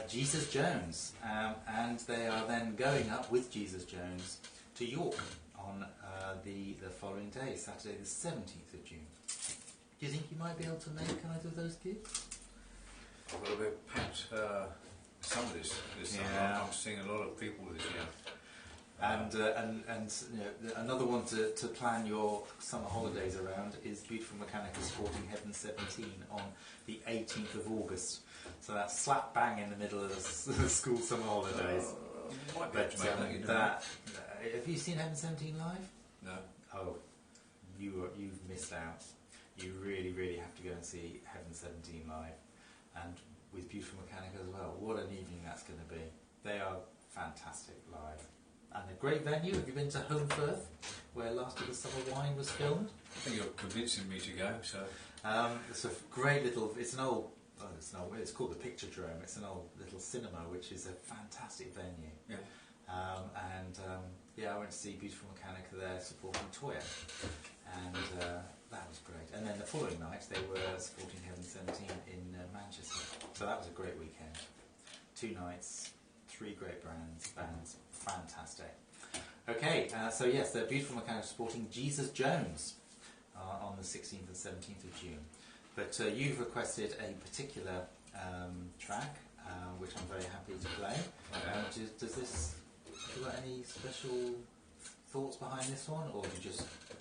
Jesus Jones, and they are then going up with Jesus Jones to York on the following day, Saturday the 17th of June. Do you think you might be able to make either of those gigs? I've got a bit packed some of this summer. Yeah. I'm seeing a lot of people this year. And you know, another one to plan your summer holidays around is Beautiful Mechanica Sporting Heaven 17 on the 18th of August. So that's slap bang in the middle of the school summer holidays. Might be able to make that, you know. Have you seen Heaven 17 live? No. Oh, you've missed out. You really have to go and see Heaven 17 live, and with Beautiful Mechanica as well. What an evening that's going to be. They are fantastic live, and a great venue. Have you been to Holmfirth, where Last of the Summer Wine was filmed? I think you're convincing me to go. So it's a great little. It's called the Picture Drome. It's an old little cinema, which is a fantastic venue. yeah. Yeah, I went to see Beautiful Mechanica there supporting Toya, and that was great. And then the following night they were supporting Heaven 17 in Manchester, so that was a great weekend. 2 nights, 3 great bands, fantastic. Okay, so yes, the Beautiful Mechanica supporting Jesus Jones on the 16th and 17th of June. But you've requested a particular track, which I'm very happy to play. Have you got any special thoughts behind this one, or do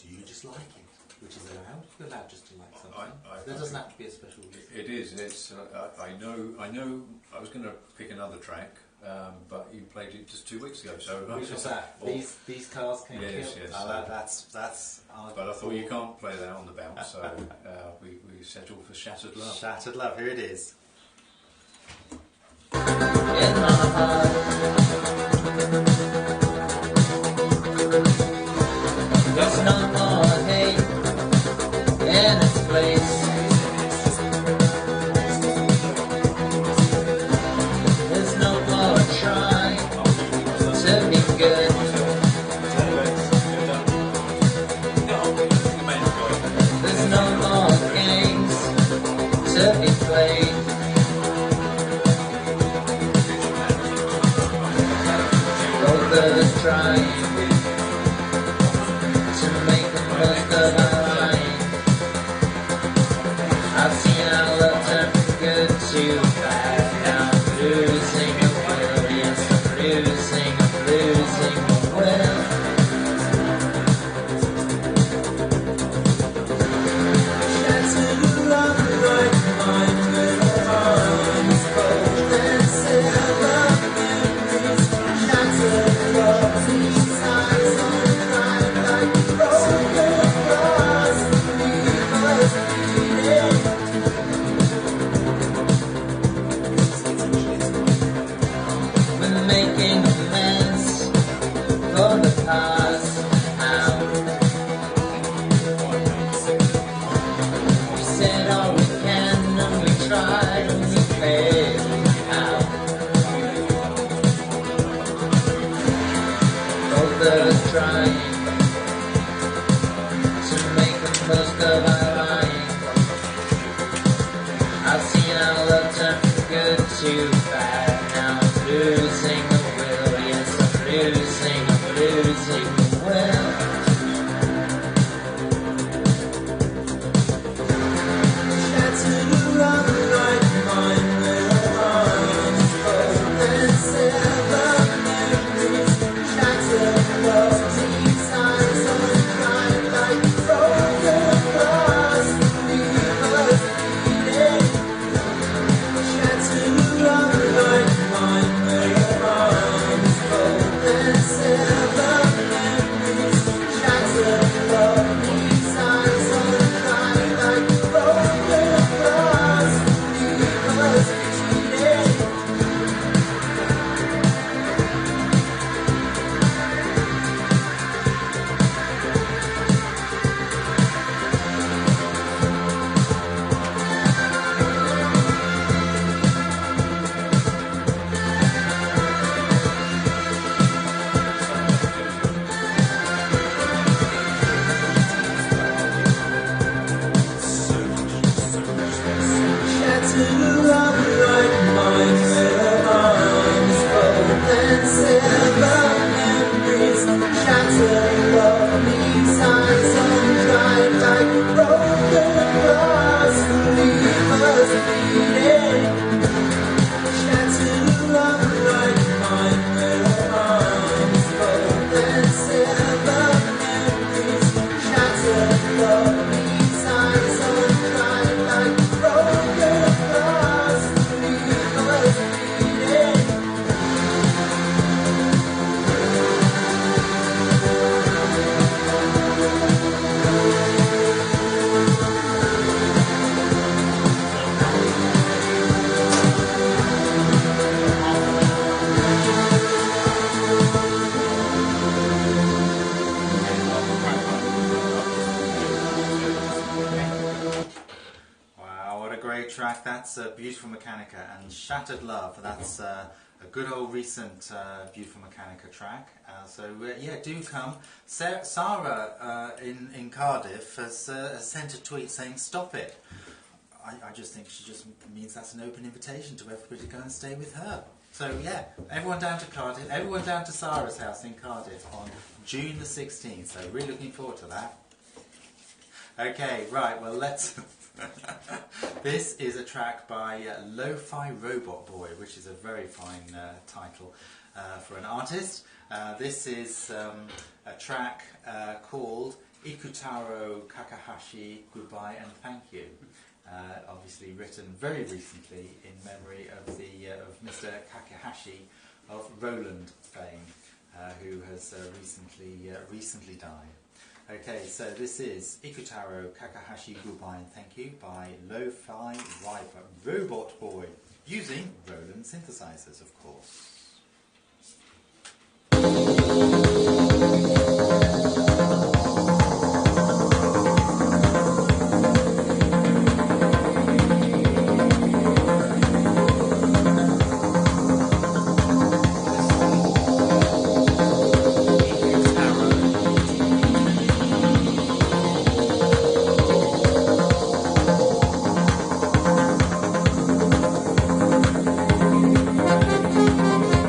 you just like it? Which is allowed. You're allowed just to like something. There doesn't have to be a special reason. It is. It's. I know. I was going to pick another track, but you played it just 2 weeks ago. So which was that? These cars can kill. Yes. That's. But I thought you can't play that on the bounce, so we settled for Shattered Love. Shattered Love. Here it is. In my heart, there's no more hate in its place. There's no more trying to be good. There's no more games to be played. Trying to make the most of our life. I've seen our love turn from good to bad. Now I'm losing a will, yes, I'm losing a will. Shattered love. making amends for the past now. We said all we can and we tried and we failed out. Both of us trying to make the most of our lying. I've seen our love turn from good to bad. Now I'm losing the will. Yes, I'm losing the will. Shattered around like mine, little arms fold and sever memories. Shattered love, these eyes unkind like broken glass. Leave us bleeding. Shattered around like mine, little arms fold and sever memories. Shattered love, these eyes unkind like broken glass. Leave us bleeding. Shattered around like mine, little arms fold and sever memories. Shattered love, these eyes unkind like broken glass. Leave us bleeding. Shattered around like mine, little arms fold and sever memories. Shattered love, these eyes unkind like broken glass. Leave us bleeding. Wow, what a great track. That's Beautiful Mechanica, and Shattered Love. That's a good old recent Beautiful Mechanica track. Yeah, do come. Sarah in Cardiff has sent a tweet saying, "Stop it." I just think she just means that's an open invitation to everybody to go and stay with her. So yeah, everyone down to Cardiff, everyone down to Sarah's house in Cardiff on June the 16th. So really looking forward to that. Okay, right, well let's... This is a track by Lo-Fi Robot Boy, which is a very fine title for an artist. This is a track called Ikutaro Kakahashi, Goodbye and Thank You. Obviously written very recently in memory of the of Mr. Kakahashi of Roland fame, who has recently died. Okay, so this is Ikutaro Kakahashi Goodbye and Thank You by Lo-Fi Robot Boy, using Roland synthesizers, of course. Shattered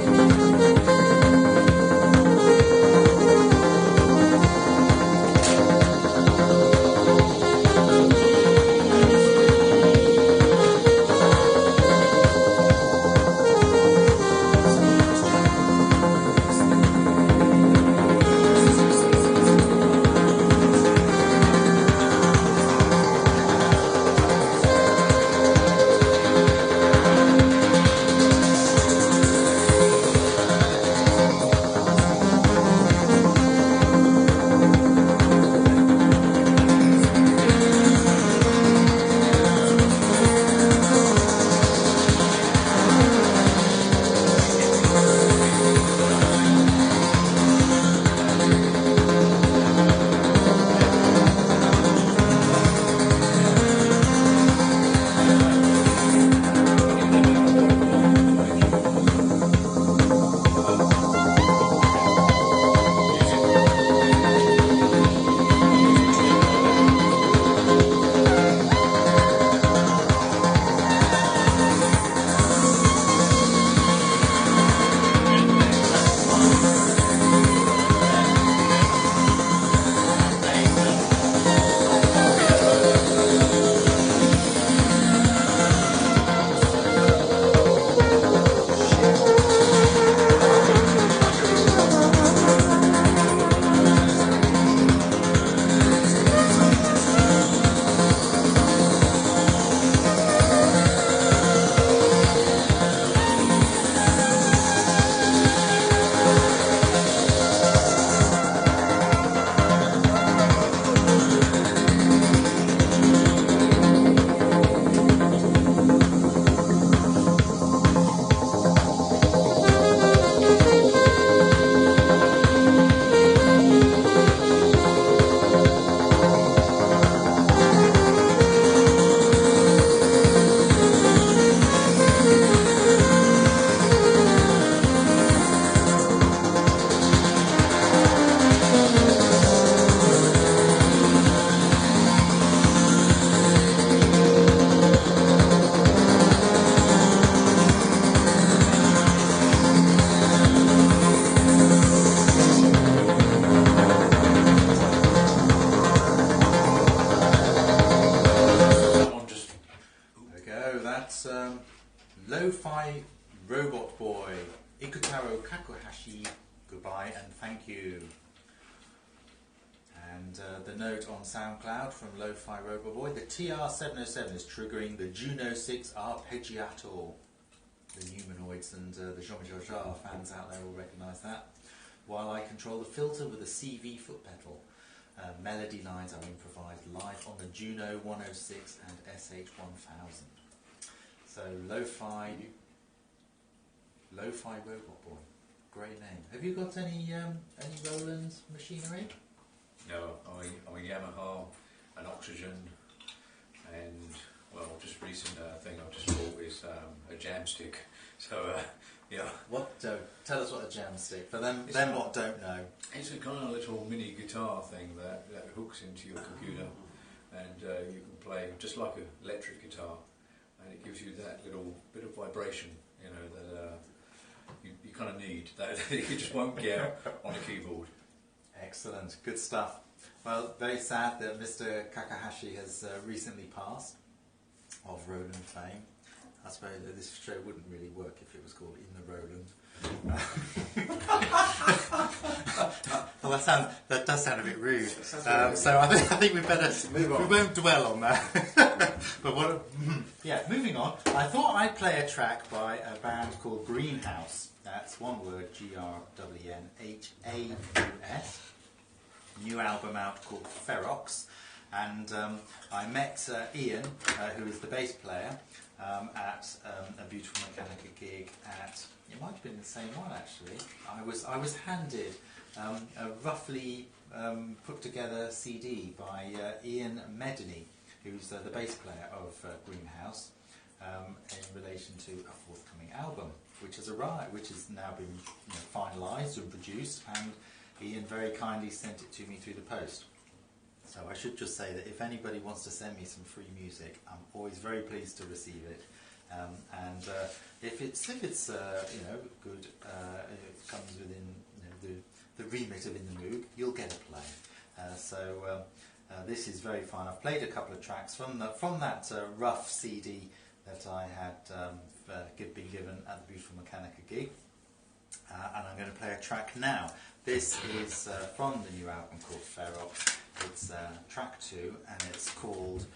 Lo-Fi Robot Boy, Ikutaro Kakuhashi, goodbye and thank you. And the note on SoundCloud from Lo-Fi Robot Boy, the TR-707 is triggering the Juno 6 Arpeggiato. The Humanoids and the Jean-Michel Jarre fans out there will recognise that. While I control the filter with a CV foot pedal. Melody lines are improvised live on the Juno 106 and SH1000. So Lo-Fi Robot Boy, great name. Have you got any Roland machinery? No, I mean Yamaha and Oxygen, and well, just recent thing I've just bought is a jam stick. So yeah. Tell us what a jam stick for them what don't know. It's a kind of little mini guitar thing that hooks into your computer, and you can play just like an electric guitar, and it gives you that little bit of vibration, you know, that you kind of need, that you just won't get on a keyboard. Excellent, good stuff. Well, very sad that Mr. Kakahashi has recently passed, of Roland fame. I suppose that this show wouldn't really work if it was called In the Roland. Well, that does sound a bit rude. So I think we better move on. We won't dwell on that. But moving on. I thought I'd play a track by a band called Greenhouse. That's one word, Grwnhaus. New album out called Ferox. And I met Ian, who is the bass player, at a Beautiful Mechanica gig at, it might have been the same one actually. I was handed a roughly put together CD by Ian Medney, who's the bass player of Greenhouse, in relation to a forthcoming album, which has arrived, which has now been finalised and produced, and Ian very kindly sent it to me through the post. So I should just say that if anybody wants to send me some free music, I'm always very pleased to receive it. And if it's good, it comes within the remit of In the Moog, you'll get a play. This is very fine. I've played a couple of tracks from that rough CD that I had been given at the Beautiful Mechanica gig, and I'm going to play a track now. This is from the new album called Ferox. It's track 2, and it's called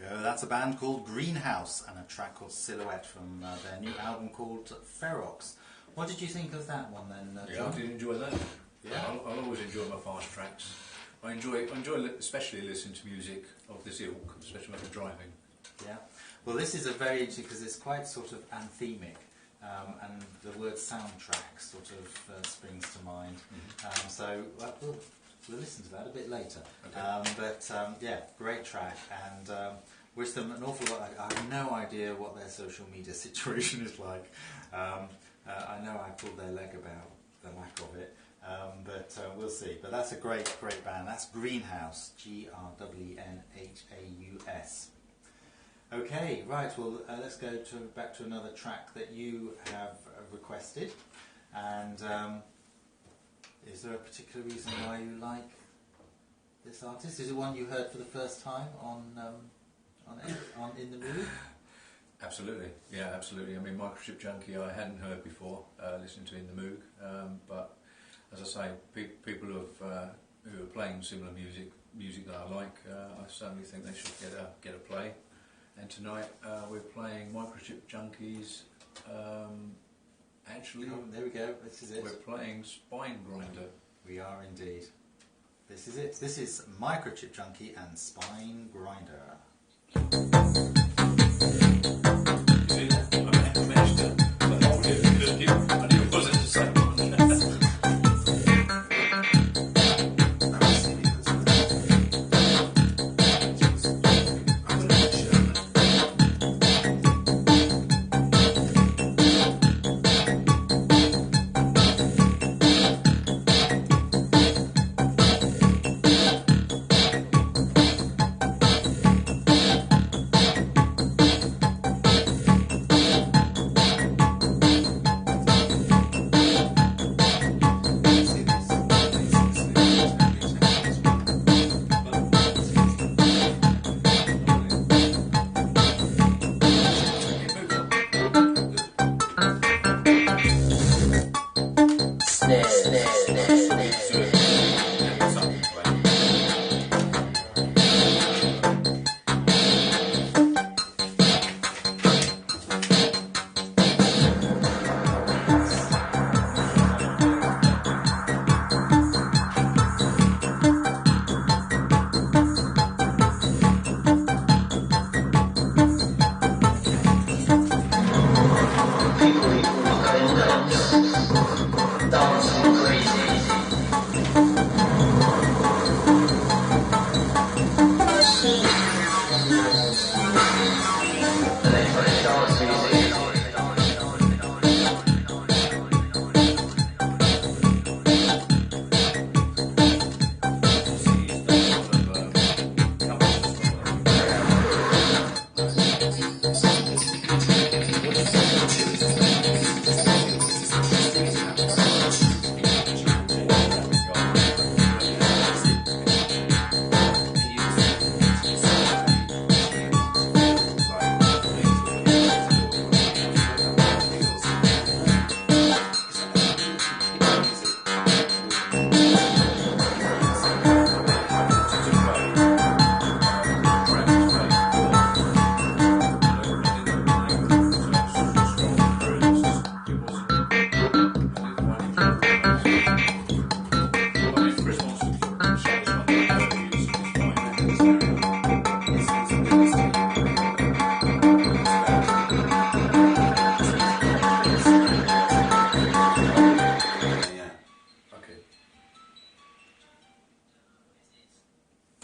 go. That's a band called Greenhouse and a track called Silhouette from their new album called Ferox. What did you think of that one then, Yeah, John? I did enjoy that. Yeah. I'll always enjoy my fast tracks. I enjoy especially listening to music of this ilk, especially when I'm driving. Yeah. Well, this is a very interesting because it's quite sort of anthemic, and the word soundtrack sort of springs to mind. So we'll listen to that a bit later. Okay. Yeah, great track, and wish them an awful lot. I have no idea what their social media situation is like. I know I pulled their leg about the lack of it, but we'll see. But that's a great band. That's Greenhouse, Greenhaus. Okay, right. Well, let's go back to another track that you have requested. And is there a particular reason why you like this artist? Is it one you heard for the first time on In the Moog? Absolutely, yeah, absolutely. I mean, Microchip Junkie I hadn't heard before, listening to In the Moog, but as I say, people who are playing similar music that I like, I certainly think they should get a play. And tonight we're playing Microchip Junkies. Actually, there we go. This is it. We're playing Spine Grinder. We are indeed. This is it. This is Microchip Junkie and Spine Grinder. See that? I managed to hold it because I knew it wasn't the same one.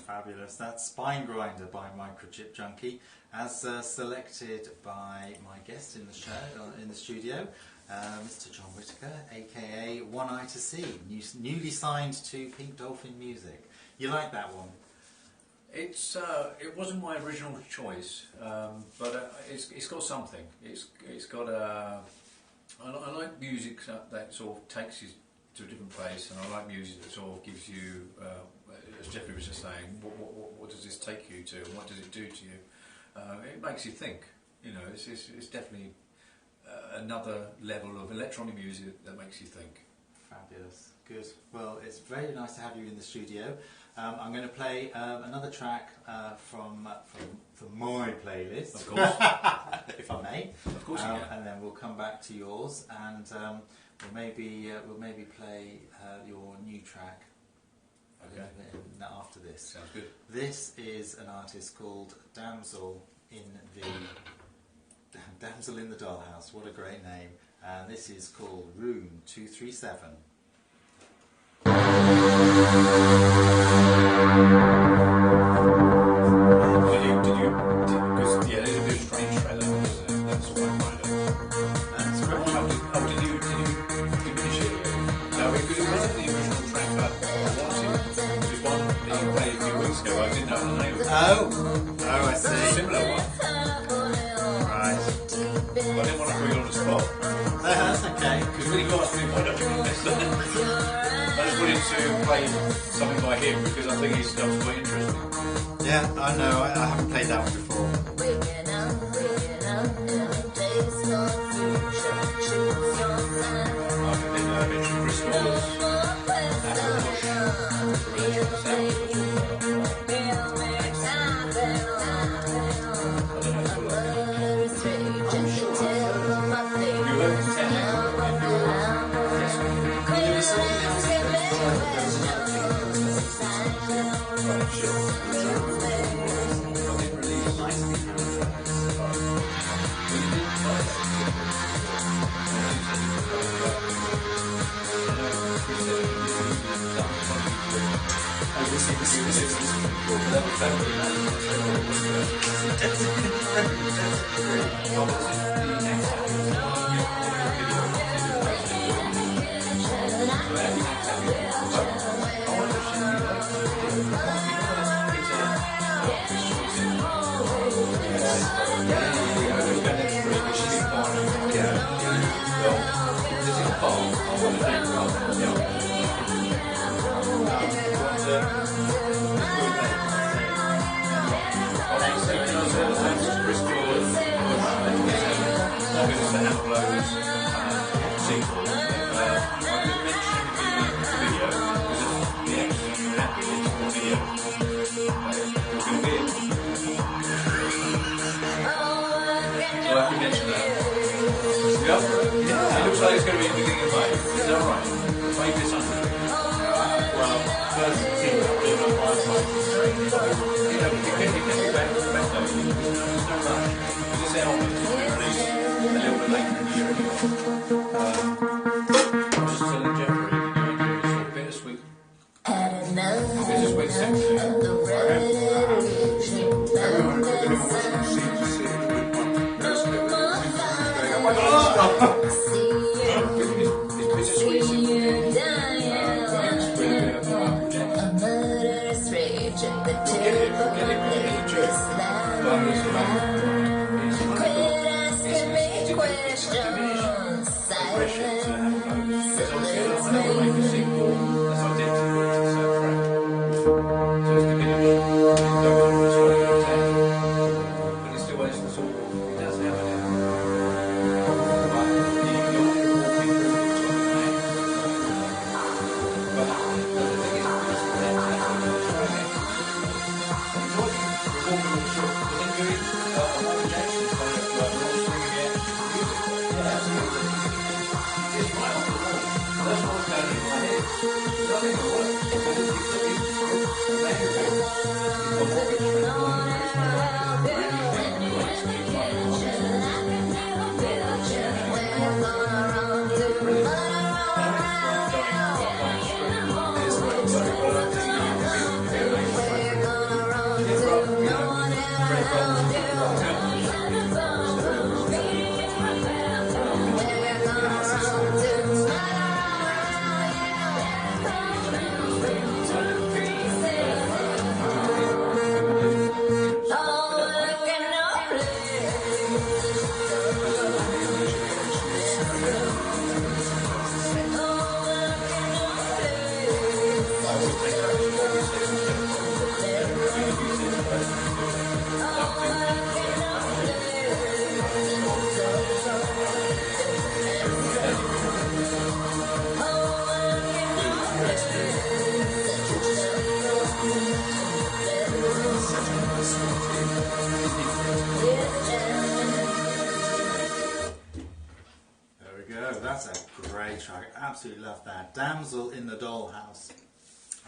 Fabulous. That's Spine Grinder by Microchip Junkie, as selected by my guest in the show, in the studio, Mr. John Whittaker, aka One Eye to See, newly signed to Pink Dolphin Music. You like that one? It wasn't my original choice, but it's got something. It's got a. I like music that sort of takes you to a different place, and I like music that sort of gives you, as Jeffrey was just saying, what does this take you to, and what does it do to you? It makes you think. You know, it's definitely another level of electronic music that makes you think. Fabulous. Good. Well, it's very nice to have you in the studio. I'm going to play another track from my playlist, Of course. if I may. Of course you can. And then we'll come back to yours, and we'll maybe play your new track. Okay. After this. Sounds good. This is an artist called Damsel in the Dollhouse. What a great name! And this is called Room 237. Because there's a bit of strange trailer. That's what I find out. That's great. Did you finish it? No, because it wasn't the original track I wanted. It was one that you played a few weeks ago. I didn't know the name of it. Oh, I It's a see. similar one. Right. I didn't want to put you on the spot. That's okay. Because when you asked me why don't you do this, I just wanted to play something by him because I think his stuff's quite interesting. Yeah, I know. I haven't played that one before. I think they mentioned Bristol was it's going to be the beginning of May. Is that right? May this Sunday. Well, first thing I'll do on my side. You know, you can be back though. There's no rush. Because this album is released a little bit later in the year anyway. I'm just telling Jeffrey, it's a bittersweet. Bittersweet section. Everyone watching seems to see it with one nose Damsel in the Dollhouse,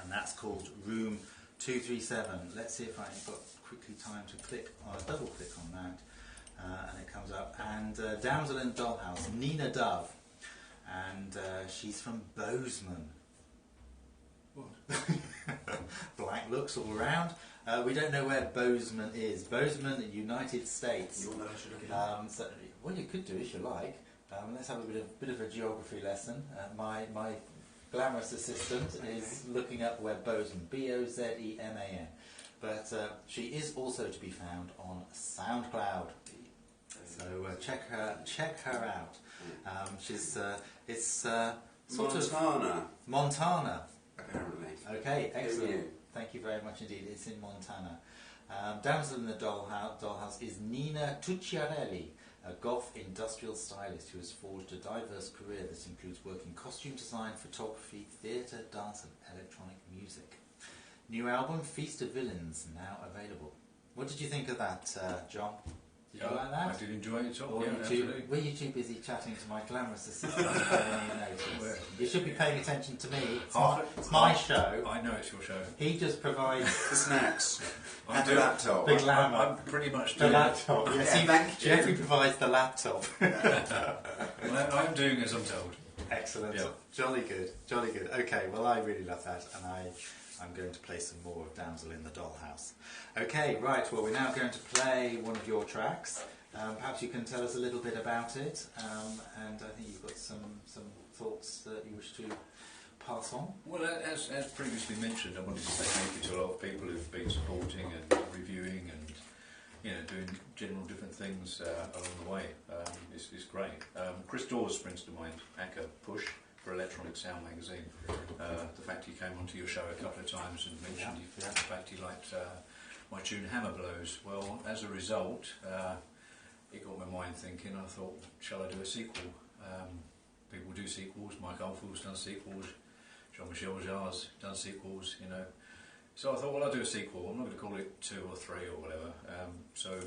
and that's called Room 237. Let's see if I can got quickly time to click, or double click on that, and it comes up. And Damsel in the Dollhouse, Nina Dove, and she's from Bozeman. Blank looks all around. We don't know where Bozeman is. Bozeman, United States. You want that I should look it up? So, what you could do, if you like, let's have a bit of a geography lesson. My glamorous assistant is looking up where Bozeman, B-O-Z-E-M-A-N. But she is also to be found on SoundCloud. So check her out. She's it's sort Montana. of Montana. Apparently. Okay, excellent. you? Thank you very much indeed. It's in Montana. Damsel in the Dollhouse is Nina Tucciarelli, a goth industrial stylist who has forged a diverse career that includes work in costume design, photography, theatre, dance and electronic music. New album, Feast of Villains, now available. What did you think of that, John? Did you like that? I did enjoy it. Or Yeah, absolutely. were you too busy chatting to my glamorous assistant to pay any notice? You should be paying attention to me. It's my show. I know it's your show. He just provides The snacks. I'm And the doing- laptop. the glamour. I'm pretty much The doing laptop. Yes, Yeah, he, thank you. Jeffrey provides the laptop. I'm doing as I'm told. Excellent. Yeah. Jolly good. Jolly good. Okay, well I really love that, and I'm going to play some more of Damsel in the Dollhouse. Okay, right, well we're now going to play one of your tracks. Perhaps you can tell us a little bit about it, and I think you've got some thoughts that you wish to pass on. Well, as previously mentioned, I wanted to say thank you to a lot of people who've been supporting and reviewing and doing general different things along the way. It's great. Chris Dawes springs to mind, Acker Push for Electronic Sound Magazine. The fact he came onto your show a couple of times and mentioned the fact he liked my tune Hammer Blows. Well, as a result, it got my mind thinking. I thought, shall I do a sequel? People do sequels. Mike Oldfield's done sequels. Jean-Michel Jarre's done sequels, So I thought, well, I'll do a sequel. I'm not going to call it 2 or 3 or whatever. So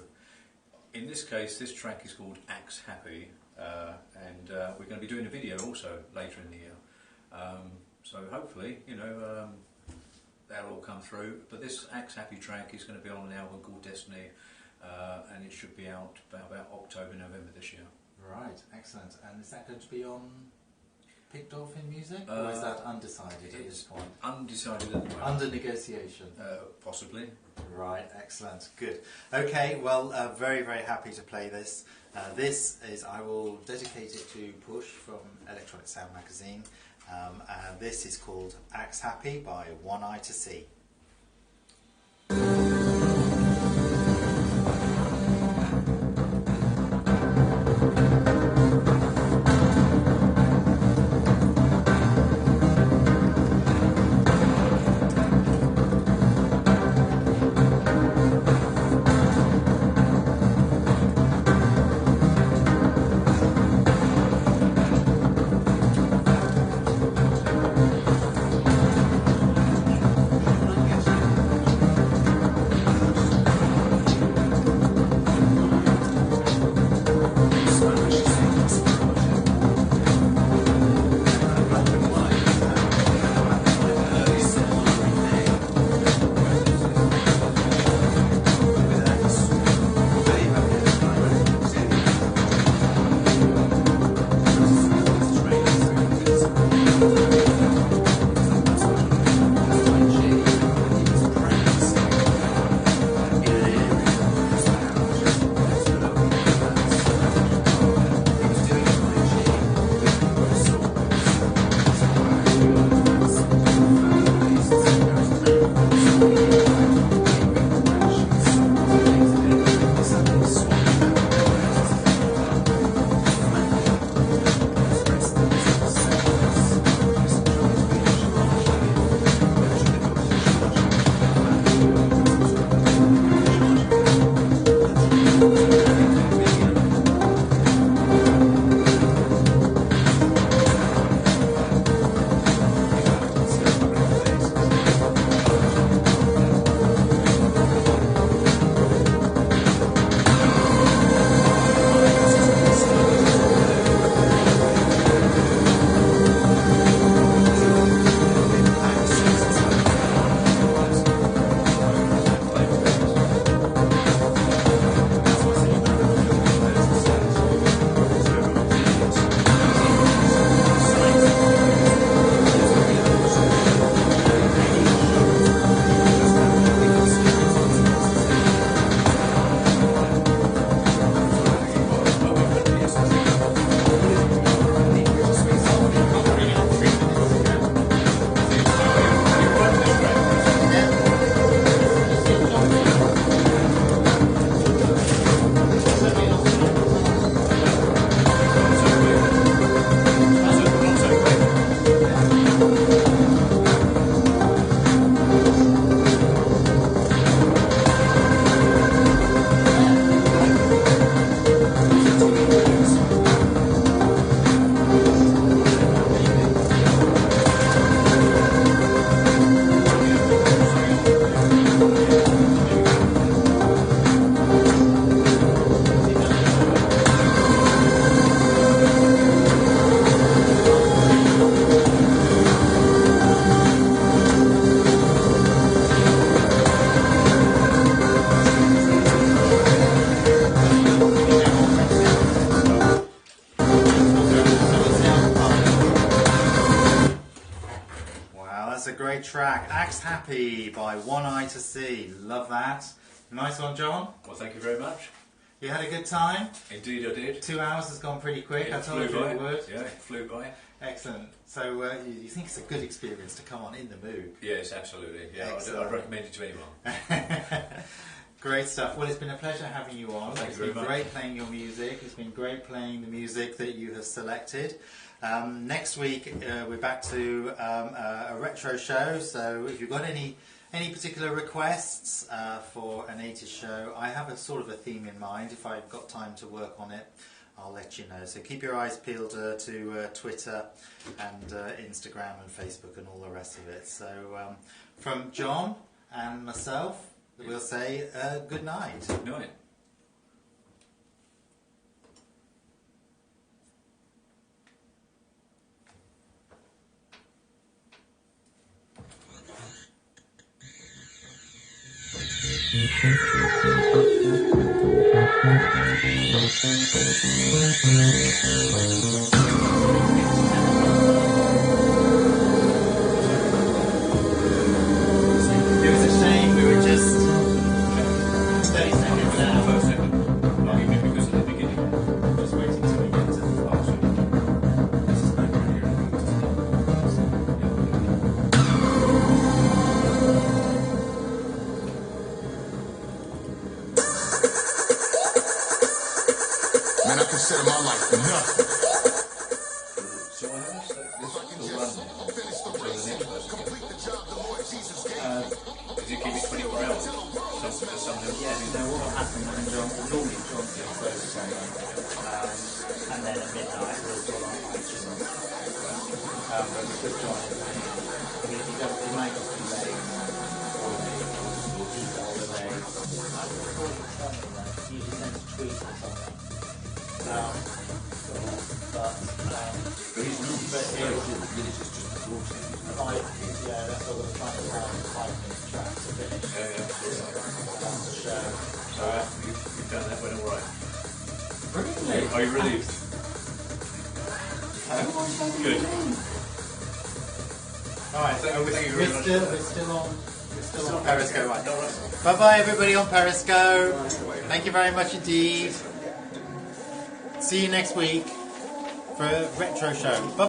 in this case, this track is called Axe Happy, and we're going to be doing a video also later in the year. So hopefully, that'll all come through. But this Axe Happy track is going to be on an album called Destiny, and it should be out about October, November this year. Right, excellent. And is that going to be on Pig Dolphin Music, or is that undecided at this point? Undecided at the moment. Under negotiation. Possibly. Right, excellent, good. Okay, well, very, very happy to play this. I will dedicate it to Push from Electronic Sound Magazine. And this is called Axe Happy by One Eye to See. Can I a great track. Axe Happy by One Eye to See. Love that. Nice one, John. Well, thank you very much. You had a good time? Indeed I did. 2 hours has gone pretty quick. I told you it would. Yeah, it flew by. Excellent. So you think it's a good experience to come on In the Moog? Yes, absolutely. Yeah, I'd recommend it to anyone. Great stuff. Well, it's been a pleasure having you on. Thank It's you very been much. great playing your music. It's been great playing the music that you have selected. Next week we're back to a retro show. So if you've got any particular requests for an 80s show, I have a sort of a theme in mind. If I've got time to work on it, I'll let you know. So keep your eyes peeled to Twitter and Instagram and Facebook and all the rest of it. So from John and myself, we'll say good night. Good night. It was a shame we were just 30 seconds out. First second. Not even because of the beginning. Just waiting till we get to the last one. This is no here. Man, I consider my life nothing. So I have this will run now until the next person. Did you keep it 24 hours? Yeah, so what will happen when normally John gets first solo, and then at midnight we'll go on iTunes. But because John is he might just be late, or he's holiday. I'm recording something like usually sends a tweet or something. Yeah, that's what we're trying to have 5 minute track to finish. The show. So you've done that well, all right. Really? Are you relieved? Good. Alright, so Thank you very much. we're still on Periscope. Right. Bye bye everybody on Periscope. Thank you very much indeed. See you next week for a retro show. Bye bye.